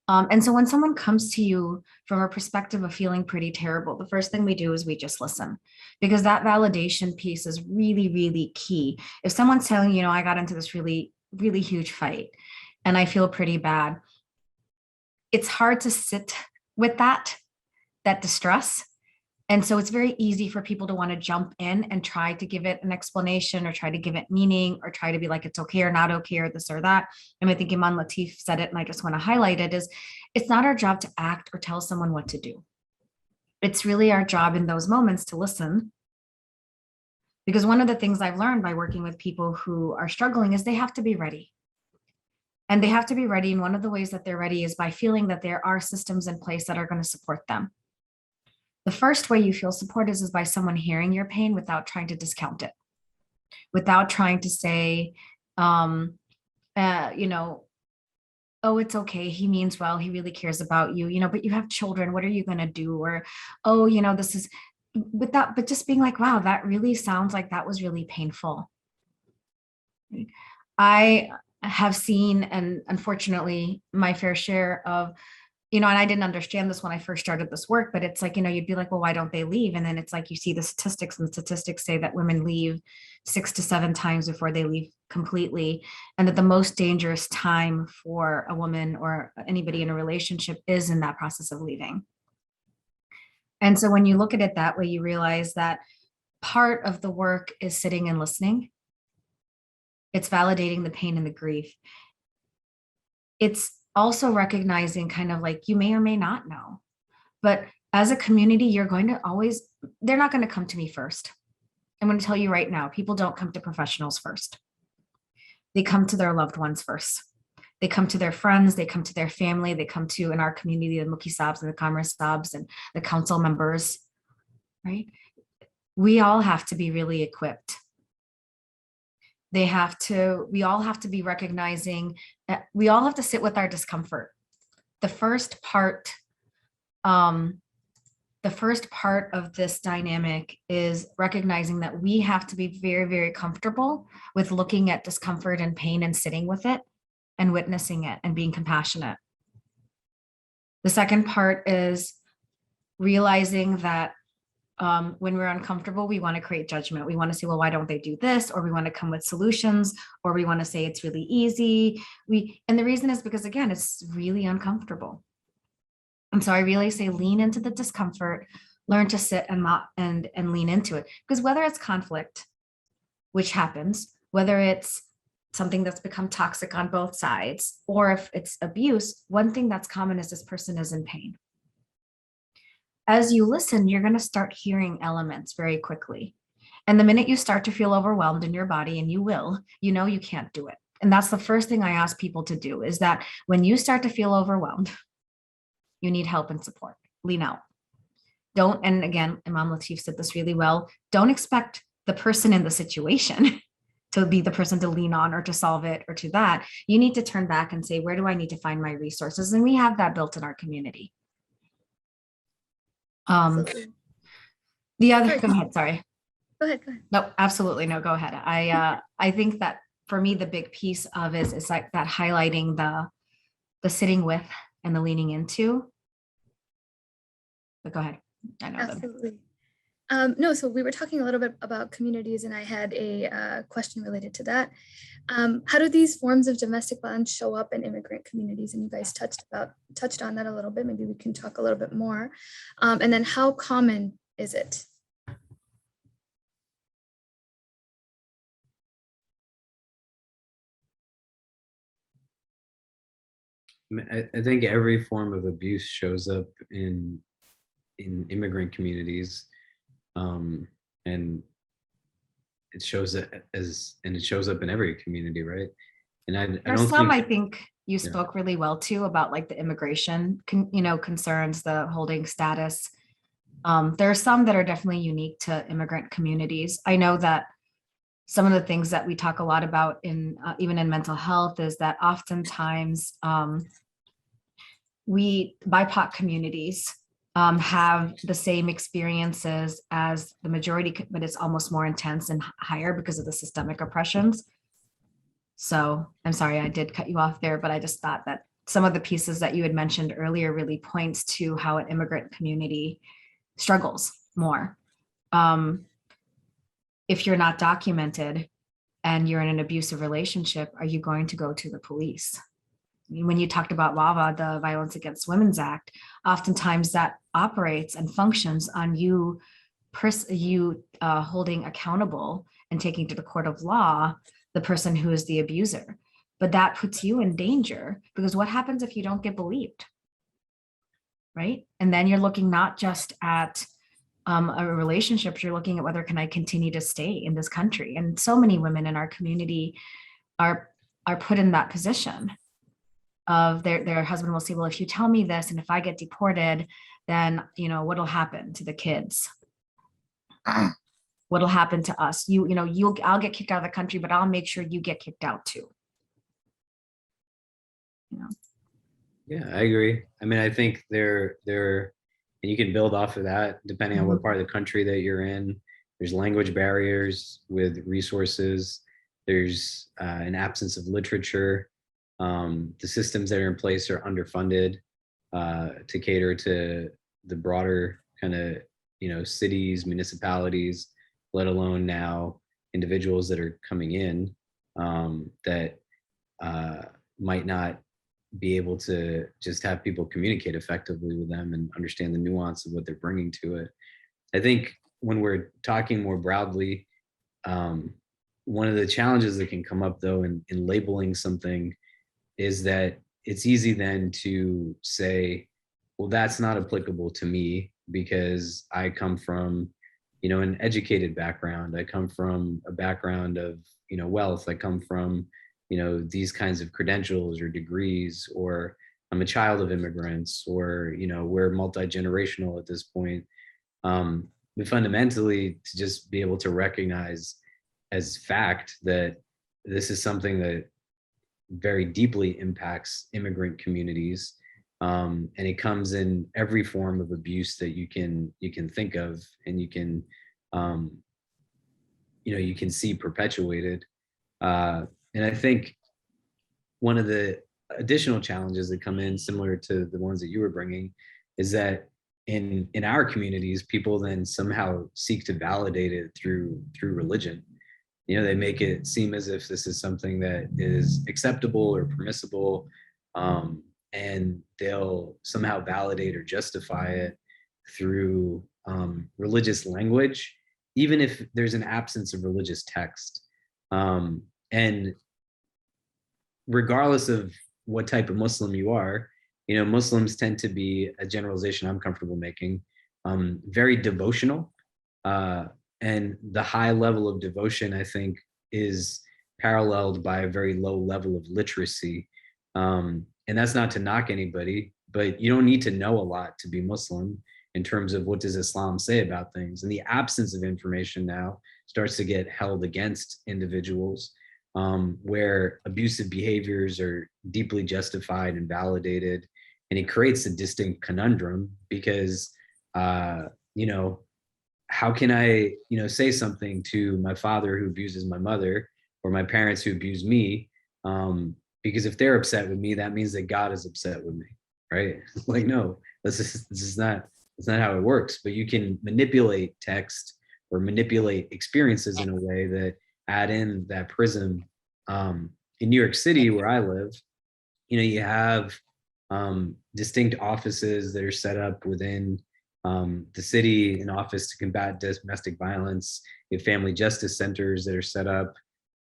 And so when someone comes to you from a perspective of feeling pretty terrible, the first thing we do is we just listen, because that validation piece is really, really key. If someone's telling you, I got into this really, really huge fight and I feel pretty bad, it's hard to sit with that distress And so it's very easy for people to want to jump in and try to give it an explanation or try to give it meaning or try to be like, it's okay or not okay or this or that. And I think Imam Latif said it, and I just want to highlight it, is it's not our job to act or tell someone what to do. It's really our job in those moments to listen. Because one of the things I've learned by working with people who are struggling is they have to be ready. And they have to be ready. And one of the ways that they're ready is by feeling that there are systems in place that are going to support them. The first way you feel support is by someone hearing your pain without trying to discount it, without trying to say, you know, oh, it's okay, he means well, he really cares about you, you know, but you have children, what are you going to do? Or, oh, you know, this is without, but just being like, wow, that really sounds like that was really painful. I have seen, and unfortunately, my fair share of, you know, and I didn't understand this when I first started this work, but it's like, you know, you'd be like, well, why don't they leave? And then it's like, you see the statistics, and the statistics say that women leave 6 to 7 times before they leave completely. And that the most dangerous time for a woman or anybody in a relationship is in that process of leaving. And so when you look at it that way, you realize that part of the work is sitting and listening. It's validating the pain and the grief. It's also recognizing kind of like, you may or may not know, but as a community, you're going to always, they're not going to come to me first. I'm going to tell you right now, people don't come to professionals first. They come to their loved ones first. They come to their friends, they come to their family, they come to, in our community, the Muki Sabs and the Kamar Sabs and the council members, right? We all have to be really equipped. We all have to be recognizing, we all have to sit with our discomfort. The first part of this dynamic is recognizing that we have to be very, very comfortable with looking at discomfort and pain and sitting with it and witnessing it and being compassionate. The second part is realizing that when we're uncomfortable, we want to create judgment. We want to say, well, why don't they do this? Or we want to come with solutions, or we want to say it's really easy. And the reason is because, again, it's really uncomfortable. And so I really say lean into the discomfort, learn to sit and lean into it. Because whether it's conflict, which happens, whether it's something that's become toxic on both sides, or if it's abuse, one thing that's common is this person is in pain. As you listen, you're going to start hearing elements very quickly. And the minute you start to feel overwhelmed in your body, and you will, you know you can't do it. And that's the first thing I ask people to do, is that when you start to feel overwhelmed, you need help and support. Lean out. Don't, and again, Imam Latif said this really well, don't expect the person in the situation to be the person to lean on or to solve it or to that. You need to turn back and say, where do I need to find my resources? And we have that built in our community. The other, go ahead, sorry. Go ahead. No, absolutely, no, go ahead. I think that for me, the big piece of is like that highlighting the sitting with and the leaning into. But go ahead. I know. Absolutely. No, so we were talking a little bit about communities, and I had a question related to that. How do these forms of domestic violence show up in immigrant communities? And you guys touched on that a little bit. Maybe we can talk a little bit more. And then how common is it? I think every form of abuse shows up in immigrant communities, and it shows up in every community, right? And I think you spoke really well too about like the immigration, concerns, the holding status. There are some that are definitely unique to immigrant communities. I know that some of the things that we talk a lot about in even in mental health is that oftentimes BIPOC communities have the same experiences as the majority, but it's almost more intense and higher because of the systemic oppressions. So I'm sorry, I did cut you off there, but I just thought that some of the pieces that you had mentioned earlier really points to how an immigrant community struggles more. If you're not documented and you're in an abusive relationship, are you going to go to the police? when you talked about VAWA, the Violence Against Women's Act, oftentimes that operates and functions on you holding accountable and taking to the court of law the person who is the abuser. But that puts you in danger, because what happens if you don't get believed? Right? And then you're looking not just at a relationship, you're looking at whether can I continue to stay in this country. And so many women in our community are put in that position of their husband will say, well, if you tell me this, and if I get deported, then, you know, what'll happen to the kids? What'll happen to us? I'll get kicked out of the country, but I'll make sure you get kicked out too. You know? Yeah, I agree. I mean, I think and you can build off of that depending on what part of the country that you're in. There's language barriers with resources. There's an absence of literature. The systems that are in place are underfunded to cater to the broader kind of, cities, municipalities, let alone now individuals that are coming in that might not be able to just have people communicate effectively with them and understand the nuance of what they're bringing to it. I think when we're talking more broadly, one of the challenges that can come up though in labeling something is that it's easy then to say, well, that's not applicable to me because I come from, an educated background. I come from a background of, wealth. I come from, these kinds of credentials or degrees, or I'm a child of immigrants, or, we're multi-generational at this point. But fundamentally, to just be able to recognize as fact that this is something that very deeply impacts immigrant communities. And it comes in every form of abuse that you can think of, and you can see perpetuated. And I think one of the additional challenges that come in, similar to the ones that you were bringing, is that in our communities, people then somehow seek to validate it through religion. They make it seem as if this is something that is acceptable or permissible, and they'll somehow validate or justify it through religious language, even if there's an absence of religious text. And regardless of what type of Muslim you are, Muslims tend to be, a generalization I'm comfortable making, very devotional. And the high level of devotion, I think, is paralleled by a very low level of literacy. And that's not to knock anybody, but you don't need to know a lot to be Muslim in terms of what does Islam say about things. And the absence of information now starts to get held against individuals, where abusive behaviors are deeply justified and validated. And it creates a distinct conundrum because, how can I, say something to my father who abuses my mother, or my parents who abuse me? Because if they're upset with me, that means that God is upset with me, right? Like, no, this is not how it works. But you can manipulate text or manipulate experiences in a way that add in that prism. In New York City, where I live, you have distinct offices that are set up within the city, an office to combat domestic violence. You have family justice centers that are set up.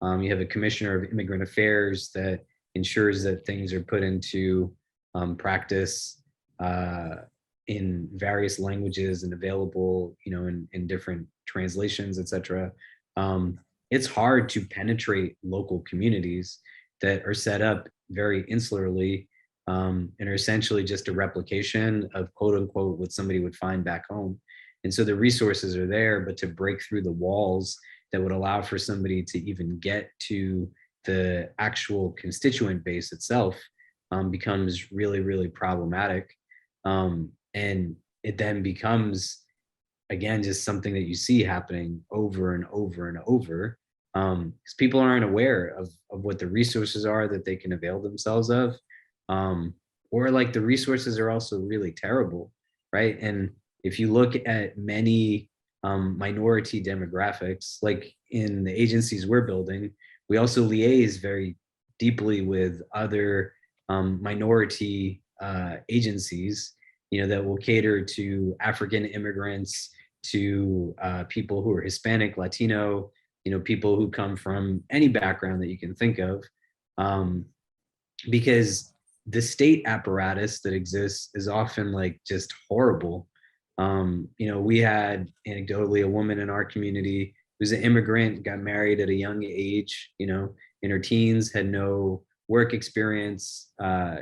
You have a commissioner of immigrant affairs that ensures that things are put into practice in various languages and available, in different translations, etc. It's hard to penetrate local communities that are set up very insularly, and are essentially just a replication of quote unquote what somebody would find back home. And so the resources are there, but to break through the walls that would allow for somebody to even get to the actual constituent base itself becomes really, really problematic. And it then becomes, again, just something that you see happening over and over and over, because people aren't aware of what the resources are that they can avail themselves of. Or like the resources are also really terrible, right? And if you look at many minority demographics, like in the agencies we're building, we also liaise very deeply with other minority agencies, that will cater to African immigrants, to people who are Hispanic, Latino, people who come from any background that you can think of, because the state apparatus that exists is often like just horrible. We had anecdotally a woman in our community who's an immigrant, got married at a young age, in her teens, had no work experience,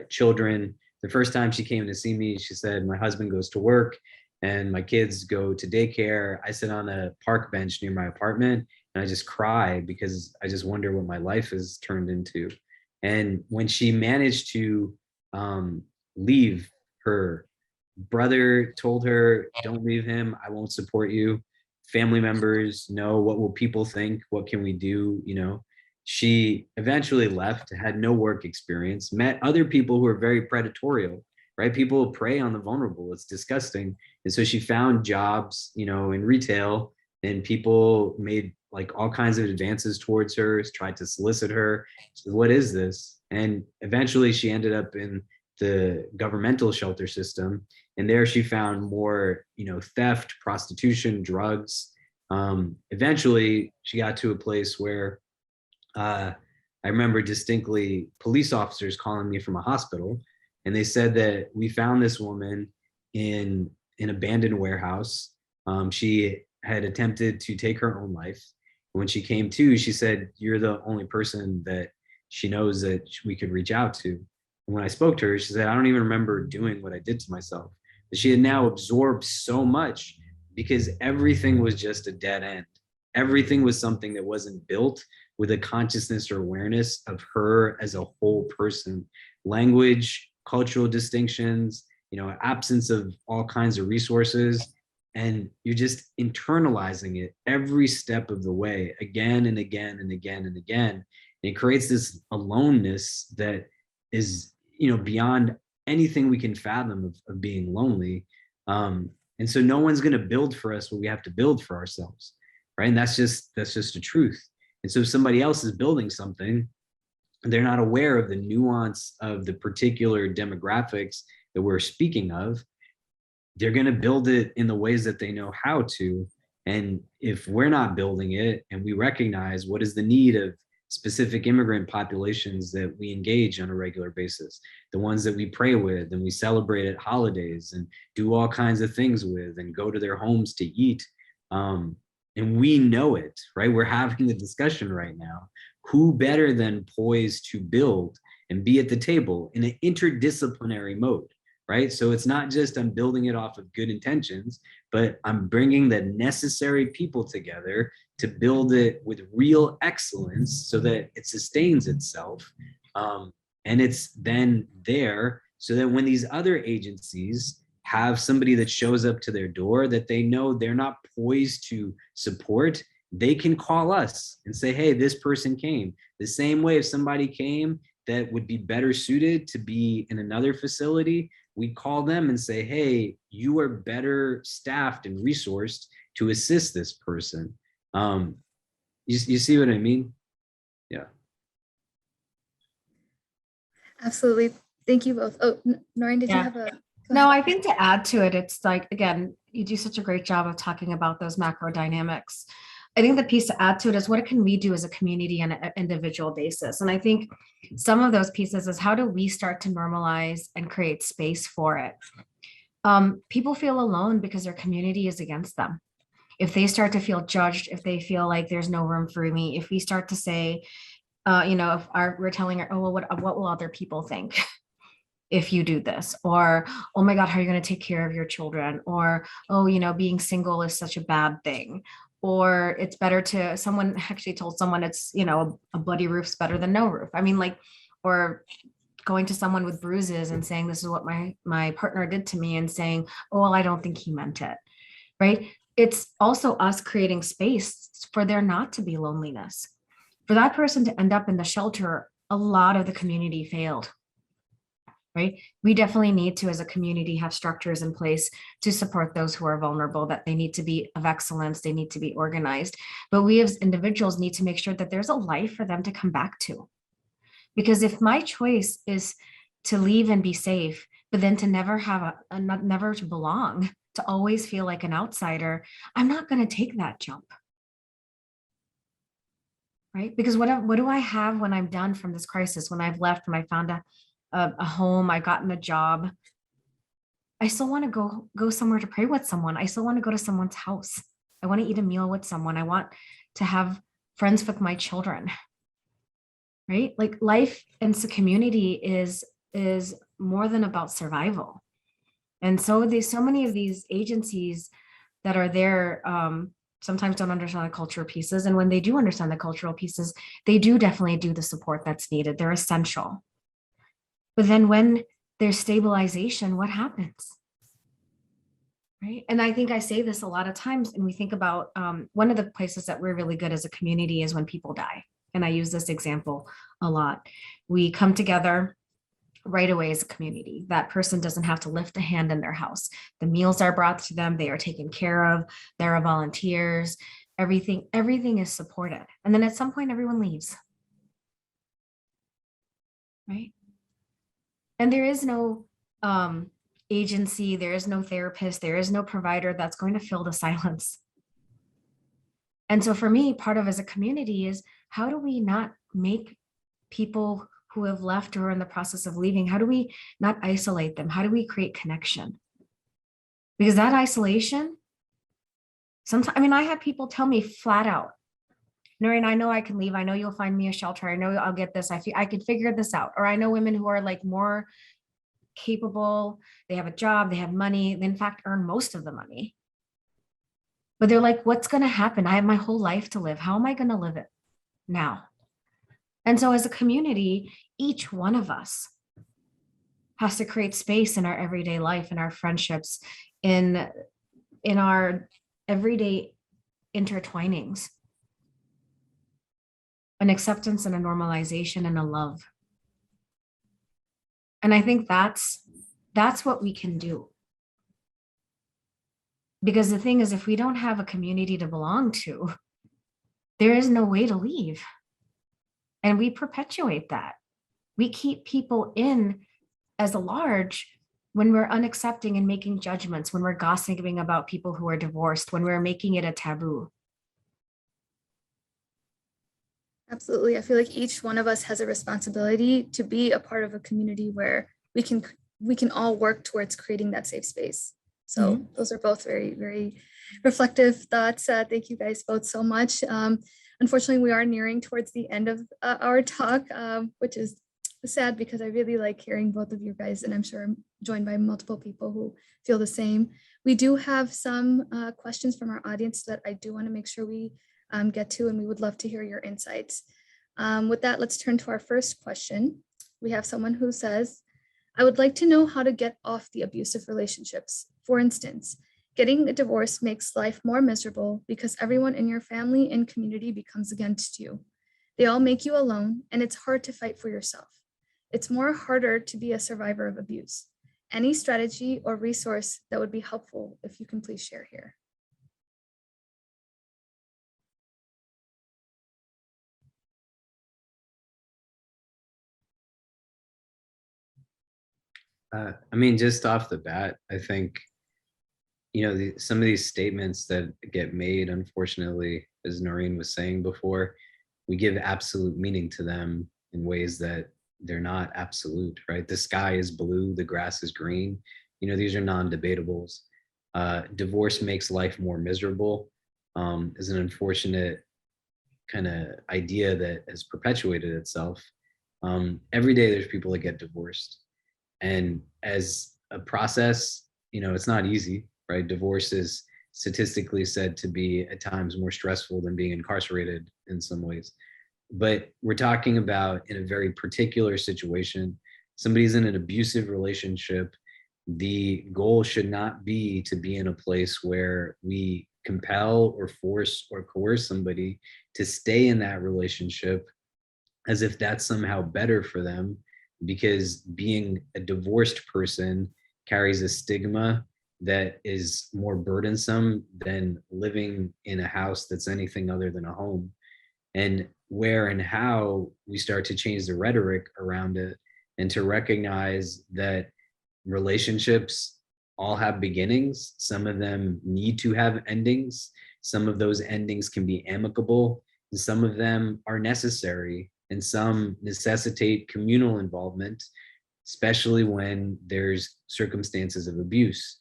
children. The first time she came to see me, she said, my husband goes to work and my kids go to daycare. I sit on a park bench near my apartment and I just cry because I just wonder what my life has turned into. And when she managed to leave, her brother told her, don't leave him, I won't support you. Family members, no, what will people think? What can we do? She eventually left, had no work experience, met other people who are very predatorial, right? People prey on the vulnerable. It's disgusting. And so she found jobs, in retail, and people made like all kinds of advances towards her, tried to solicit her. She said, what is this? And eventually she ended up in the governmental shelter system. And there she found more, theft, prostitution, drugs. Eventually she got to a place where I remember distinctly police officers calling me from a hospital, and they said that we found this woman in an abandoned warehouse. She had attempted to take her own life. When she came to, she said, you're the only person that she knows that we could reach out to. And when I spoke to her, she said, I don't even remember doing what I did to myself. But she had now absorbed so much because everything was just a dead end. Everything was something that wasn't built with a consciousness or awareness of her as a whole person. Language, cultural distinctions, absence of all kinds of resources. And you're just internalizing it every step of the way, again and again and again and again. And it creates this aloneness that is, beyond anything we can fathom of being lonely. And so no one's going to build for us what we have to build for ourselves, right? And that's just the truth. And so if somebody else is building something, they're not aware of the nuance of the particular demographics that we're speaking of, they're going to build it in the ways that they know how to. And if we're not building it and we recognize what is the need of specific immigrant populations that we engage on a regular basis, the ones that we pray with and we celebrate at holidays and do all kinds of things with and go to their homes to eat, and we know it, right? We're having the discussion right now. Who better than poised to build and be at the table in an interdisciplinary mode, right? So it's not just I'm building it off of good intentions, but I'm bringing the necessary people together to build it with real excellence so that it sustains itself. And it's then there so that when these other agencies have somebody that shows up to their door that they know they're not poised to support, they can call us and say, hey, this person came. The same way if somebody came that would be better suited to be in another facility, we call them and say, hey, you are better staffed and resourced to assist this person. You see what I mean? Yeah. Absolutely. Thank you both. Oh, Noureen, did you have a... No, I think to add to it, it's like, again, you do such a great job of talking about those macro dynamics. I think the piece to add to it is what can we do as a community on an individual basis? And I think some of those pieces is how do we start to normalize and create space for it? People feel alone because their community is against them. If they start to feel judged, if they feel like there's no room for me, if we start to say, if we're telling her, oh, well, what will other people think if you do this? Or, oh my God, how are you going to take care of your children? Or, oh, being single is such a bad thing. Or it's better to, someone actually told someone it's, a bloody roof's better than no roof. I mean, like, or going to someone with bruises and saying, this is what my partner did to me, and saying, oh, well, I don't think he meant it, right? It's also us creating space for there not to be loneliness. For that person to end up in the shelter, a lot of the community failed, right? We definitely need to, as a community, have structures in place to support those who are vulnerable, that they need to be of excellence, they need to be organized. But we as individuals need to make sure that there's a life for them to come back to. Because if my choice is to leave and be safe, but then to never have never to belong, to always feel like an outsider, I'm not going to take that jump. Right? Because what do I have when I'm done from this crisis, when I've left, when I found a home, I've gotten a job? I still want to go somewhere to pray with someone. I still want to go to someone's house. I want to eat a meal with someone. I want to have friends with my children. Right? Like life and community is more than about survival. And so there's so many of these agencies that are there, sometimes don't understand the cultural pieces. And when they do understand the cultural pieces, they do definitely do the support that's needed. They're essential. But then when there's stabilization, what happens? Right? And I think I say this a lot of times, and we think about one of the places that we're really good as a community is when people die. And I use this example a lot. We come together right away as a community. That person doesn't have to lift a hand in their house. The meals are brought to them. They are taken care of. There are volunteers. Everything is supported. And then at some point, everyone leaves. Right? And there is no agency, there is no therapist, there is no provider that's going to fill the silence. And so for me, part of as a community is, how do we not make people who have left or are in the process of leaving, how do we not isolate them? How do we create connection? Because that isolation, sometimes, I mean, I had people tell me flat out, Noureen, I know I can leave. I know you'll find me a shelter. I know I'll get this. I can figure this out. Or I know women who are like more capable, they have a job, they have money, they in fact earn most of the money. But they're like, what's going to happen? I have my whole life to live. How am I going to live it now? And so as a community, each one of us has to create space in our everyday life, in our friendships, in our everyday intertwinings, an acceptance and a normalization and a love. And I think that's what we can do. Because the thing is, if we don't have a community to belong to, there is no way to leave. And we perpetuate that. We keep people in as a large when we're unaccepting and making judgments, when we're gossiping about people who are divorced, when we're making it a taboo. Absolutely. I feel like each one of us has a responsibility to be a part of a community where we can all work towards creating that safe space. So those are both very, very reflective thoughts. Thank you guys both so much. Unfortunately, we are nearing towards the end of our talk, which is sad because I really like hearing both of you guys, and I'm sure I'm joined by multiple people who feel the same. We do have some questions from our audience that I do want to make sure we get to, and we would love to hear your insights. With that, let's turn to our first question. We have someone who says, I would like to know how to get off the abusive relationships. For instance, getting a divorce makes life more miserable because everyone in your family and community becomes against you. They all make you alone, and it's hard to fight for yourself. It's harder to be a survivor of abuse. Any strategy or resource that would be helpful, if you can please share here. I mean, just off the bat, I think, some of these statements that get made, unfortunately, as Noureen was saying before, we give absolute meaning to them in ways that they're not absolute, right? The sky is blue, the grass is green. These are non-debatables. Divorce makes life more miserable is an unfortunate kind of idea that has perpetuated itself. Every day there's people that get divorced. And as a process, it's not easy, right? Divorce is statistically said to be at times more stressful than being incarcerated in some ways. But we're talking about in a very particular situation, somebody's in an abusive relationship. The goal should not be to be in a place where we compel or force or coerce somebody to stay in that relationship as if that's somehow better for them, because being a divorced person carries a stigma that is more burdensome than living in a house that's anything other than a home. And where and how we start to change the rhetoric around it and to recognize that relationships all have beginnings. Some of them need to have endings. Some of those endings can be amicable, and some of them are necessary, and some necessitate communal involvement, especially when there's circumstances of abuse.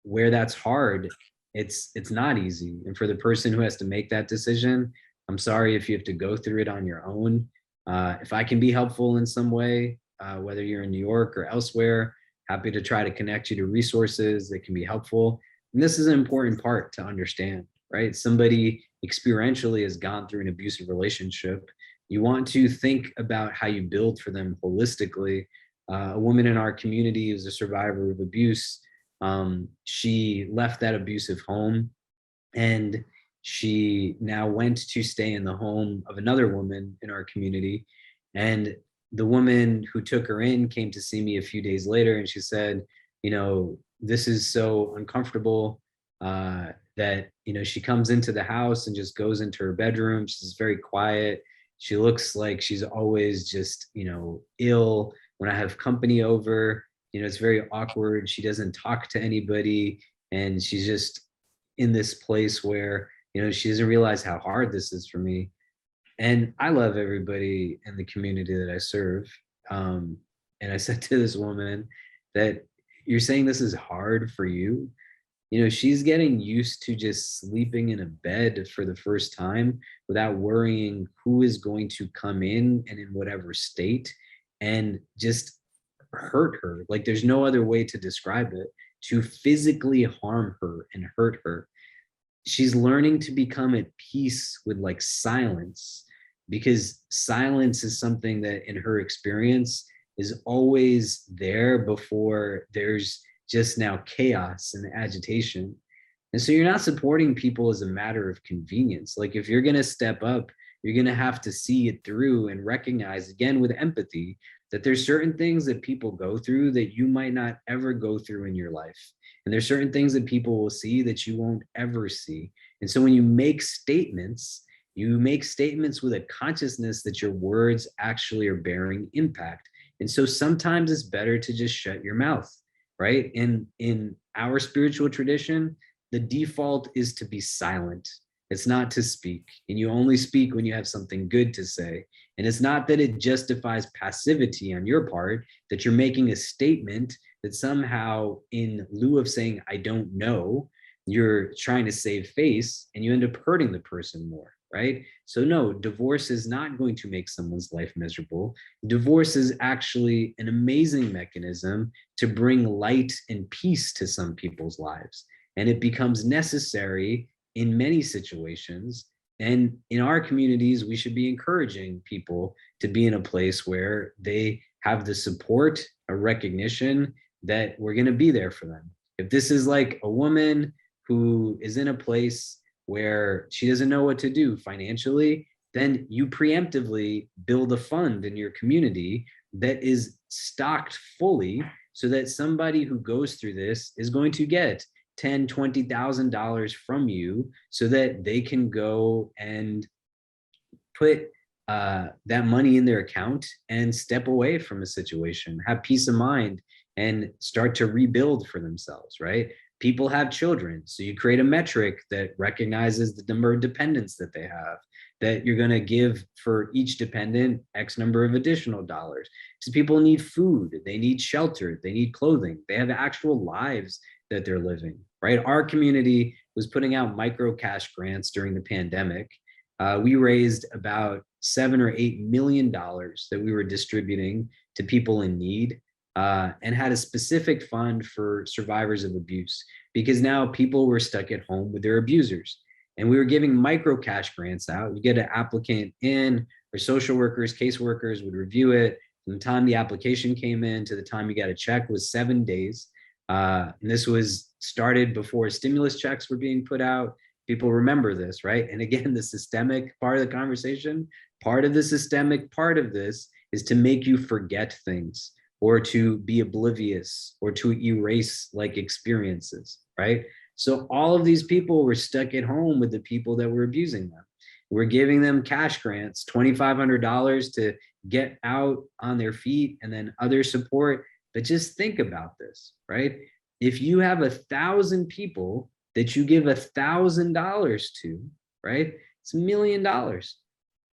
Where that's hard, it's not easy. And for the person who has to make that decision, I'm sorry if you have to go through it on your own. If I can be helpful in some way, whether you're in New York or elsewhere, happy to try to connect you to resources that can be helpful. And this is an important part to understand, right? Somebody experientially has gone through an abusive relationship. You want to think about how you build for them holistically. A woman in our community who's a survivor of abuse, she left that abusive home, and she now went to stay in the home of another woman in our community. And the woman who took her in came to see me a few days later, and she said, this is so uncomfortable, that, she comes into the house and just goes into her bedroom. She's very quiet. She looks like she's always just, ill. When I have company over, it's very awkward. She doesn't talk to anybody. And she's just in this place where, she doesn't realize how hard this is for me. And I love everybody in the community that I serve. And I said to this woman that, you're saying this is hard for you? She's getting used to just sleeping in a bed for the first time without worrying who is going to come in and in whatever state and just hurt her. Like, there's no other way to describe it, to physically harm her and hurt her. She's learning to become at peace with like silence, because silence is something that in her experience is always there before there's just now chaos and agitation. And so you're not supporting people as a matter of convenience. Like, if you're going to step up, you're going to have to see it through and recognize, again, with empathy, that there's certain things that people go through that you might not ever go through in your life. And there's certain things that people will see that you won't ever see. And so when you make statements with a consciousness that your words actually are bearing impact. And so sometimes it's better to just shut your mouth, right? In our spiritual tradition, the default is to be silent. It's not to speak. And you only speak when you have something good to say. And it's not that it justifies passivity on your part, that you're making a statement that somehow, in lieu of saying, I don't know, you're trying to save face, and you end up hurting the person more, right? So no, divorce is not going to make someone's life miserable. Divorce is actually an amazing mechanism to bring light and peace to some people's lives. And it becomes necessary in many situations. And in our communities, we should be encouraging people to be in a place where they have the support, a recognition that we're going to be there for them. If this is like a woman who is in a place where she doesn't know what to do financially, then you preemptively build a fund in your community that is stocked fully so that somebody who goes through this is going to get $10,000, $20,000 from you, so that they can go and put that money in their account and step away from a situation, have peace of mind, and start to rebuild for themselves, right? People have children, so you create a metric that recognizes the number of dependents that they have, that you're going to give for each dependent X number of additional dollars. Because people need food, they need shelter, they need clothing, they have actual lives that they're living, right? Our community was putting out micro cash grants during the pandemic. We raised about $7 or $8 million that we were distributing to people in need, and had a specific fund for survivors of abuse, because now people were stuck at home with their abusers. And we were giving micro cash grants out. You get an applicant in, or social workers, caseworkers would review it. From the time the application came in to the time you got a check was 7 days. And this was started before stimulus checks were being put out. People remember this, right? And again, the systemic part of the conversation, part of the systemic part of this is to make you forget things, or to be oblivious, or to erase like experiences, right? So all of these people were stuck at home with the people that were abusing them. We're giving them cash grants, $2,500 to get out on their feet, and then other support. But just think about this, right? If you have 1,000 people that you give $1,000 to, right? It's $1,000,000.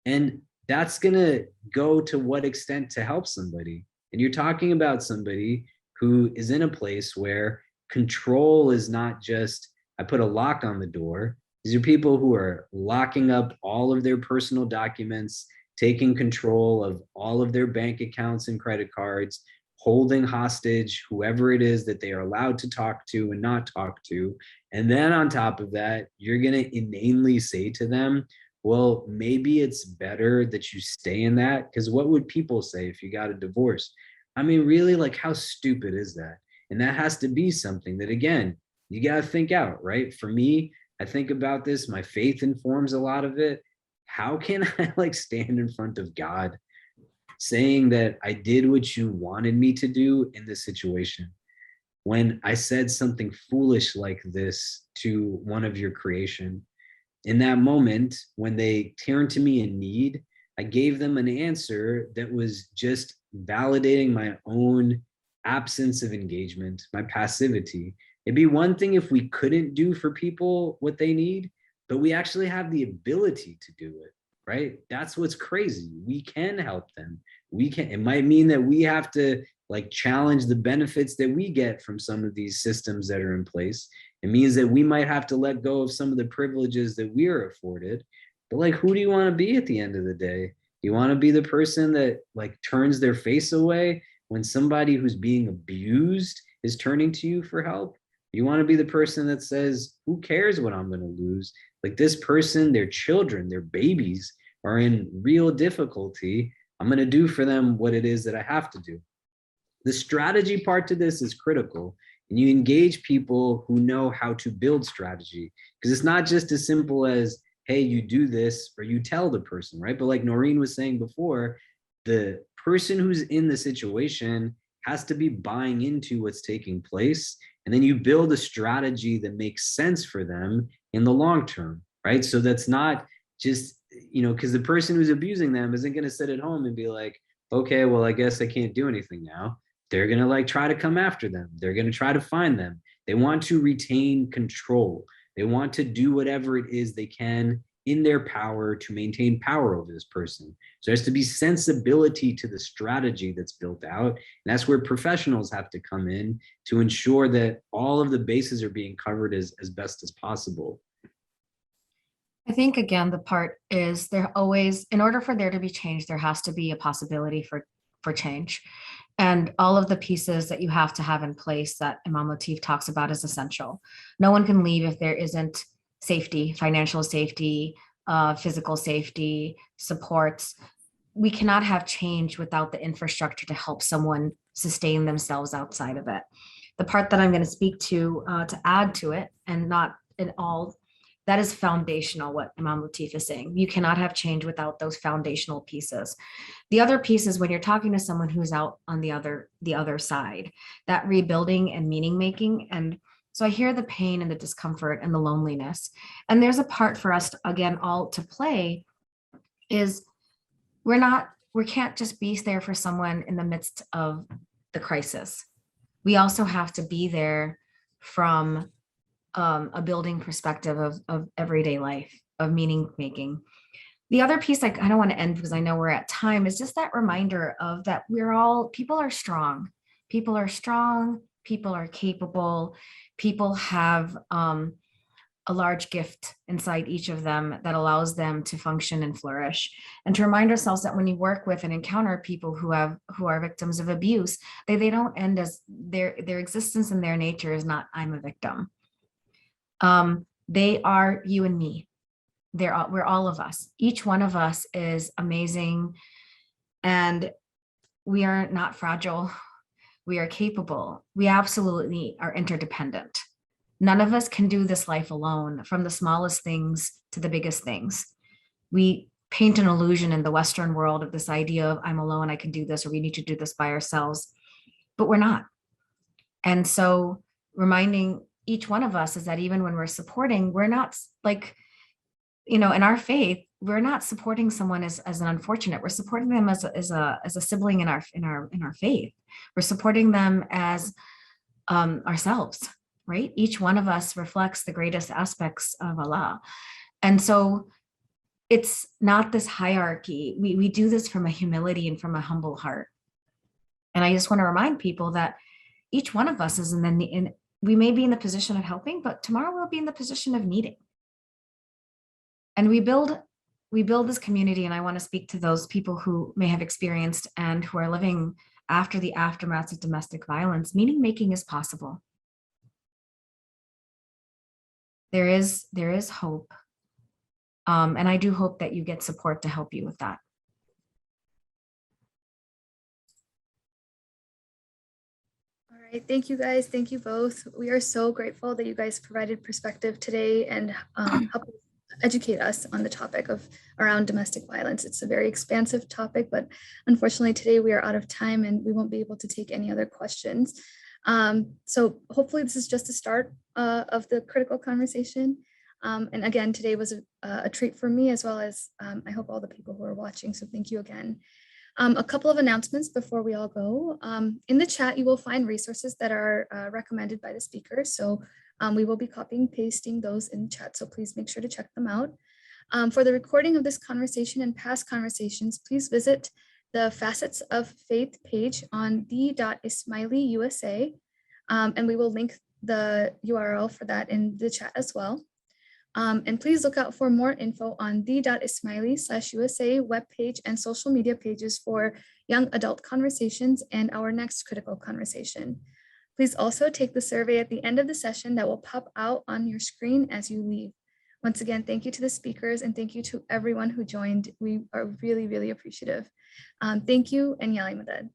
And that's going to go to what extent to help somebody. And you're talking about somebody who is in a place where control is not just, I put a lock on the door. These are people who are locking up all of their personal documents, taking control of all of their bank accounts and credit cards, holding hostage whoever it is that they are allowed to talk to and not talk to. And then on top of that, you're going to inanely say to them, well, maybe it's better that you stay in that, because what would people say if you got a divorce? I mean, really, like, how stupid is that? And that has to be something that, again, you got to think out, right? For me, I think about this, my faith informs a lot of it. How can I like stand in front of God saying that I did what you wanted me to do in this situation, when I said something foolish like this to one of your creation? In that moment, when they turned to me in need, I gave them an answer that was just validating my own absence of engagement, my passivity. It'd be one thing if we couldn't do for people what they need, but we actually have the ability to do it, right? That's what's crazy. We can help them. We can, it might mean that we have to like challenge the benefits that we get from some of these systems that are in place. It means that we might have to let go of some of the privileges that we are afforded. But like, who do you want to be at the end of the day? You want to be the person that like turns their face away when somebody who's being abused is turning to you for help? You want to be the person that says, who cares what I'm going to lose? Like, this person, their children, their babies are in real difficulty. I'm going to do for them what it is that I have to do. The strategy part to this is critical. And you engage people who know how to build strategy, because it's not just as simple as, hey, you do this, or you tell the person, right? But like Noureen was saying before, the person who's in the situation has to be buying into what's taking place. And then you build a strategy that makes sense for them in the long term, right? So that's not just, because the person who's abusing them isn't going to sit at home and be like, okay, well, I guess I can't do anything now. They're going to like try to come after them. They're going to try to find them. They want to retain control. They want to do whatever it is they can in their power to maintain power over this person. So there has to be sensibility to the strategy that's built out. And that's where professionals have to come in to ensure that all of the bases are being covered as best as possible. I think, again, the part is there always, in order for there to be change, there has to be a possibility for change. And all of the pieces that you have to have in place that Imam Latif talks about is essential. No one can leave if there isn't safety, financial safety, physical safety, supports. We cannot have change without the infrastructure to help someone sustain themselves outside of it. The part that I'm going to speak to add to it, and not in all, that is foundational, what Imam Latif is saying. You cannot have change without those foundational pieces. The other piece is when you're talking to someone who's out on the other side, that rebuilding and meaning making. And so I hear the pain and the discomfort and the loneliness. And there's a part for us, again, all to play is we can't just be there for someone in the midst of the crisis. We also have to be there from a building perspective of everyday life, of meaning making. The other piece, I don't want to end because I know we're at time, is just that reminder of that people are strong. People are strong, people are capable, people have a large gift inside each of them that allows them to function and flourish. And to remind ourselves that when you work with and encounter people who are victims of abuse, they don't end as their existence and their nature is not, I'm a victim. They are you and me. We're all of us. Each one of us is amazing, and we are not fragile. We are capable. We absolutely are interdependent. None of us can do this life alone, from the smallest things to the biggest things. We paint an illusion in the Western world of this idea of I'm alone, I can do this, or we need to do this by ourselves, but we're not. And so reminding each one of us is that even when we're supporting, we're not like, in our faith, we're not supporting someone as an unfortunate. We're supporting them as a sibling in our faith. We're supporting them as ourselves, right? Each one of us reflects the greatest aspects of Allah. And so it's not this hierarchy. We do this from a humility and from a humble heart. And I just want to remind people that each one of us is we may be in the position of helping, but tomorrow we'll be in the position of needing. And we build this community. And I want to speak to those people who may have experienced and who are living after the aftermaths of domestic violence. Meaning making is possible. There is hope. And I do hope that you get support to help you with that. All right, thank you guys. Thank you both. We are so grateful that you guys provided perspective today and helped educate us on the topic of around domestic violence. It's a very expansive topic, but unfortunately today we are out of time and we won't be able to take any other questions. So hopefully this is just a start of the critical conversation. And again, today was a treat for me as well as I hope all the people who are watching. So thank you again. A couple of announcements before we all go. In the chat, you will find resources that are recommended by the speakers. So we will be copying and pasting those in the chat. So please make sure to check them out. For the recording of this conversation and past conversations, please visit the Facets of Faith page on the.ismaili USA. And we will link the URL for that in the chat as well. And please look out for more info on the.ismaili/USA webpage and social media pages for young adult conversations and our next critical conversation. Please also take the survey at the end of the session that will pop out on your screen as you leave. Once again, thank you to the speakers and thank you to everyone who joined. We are really, really appreciative. Thank you and Yali Madad.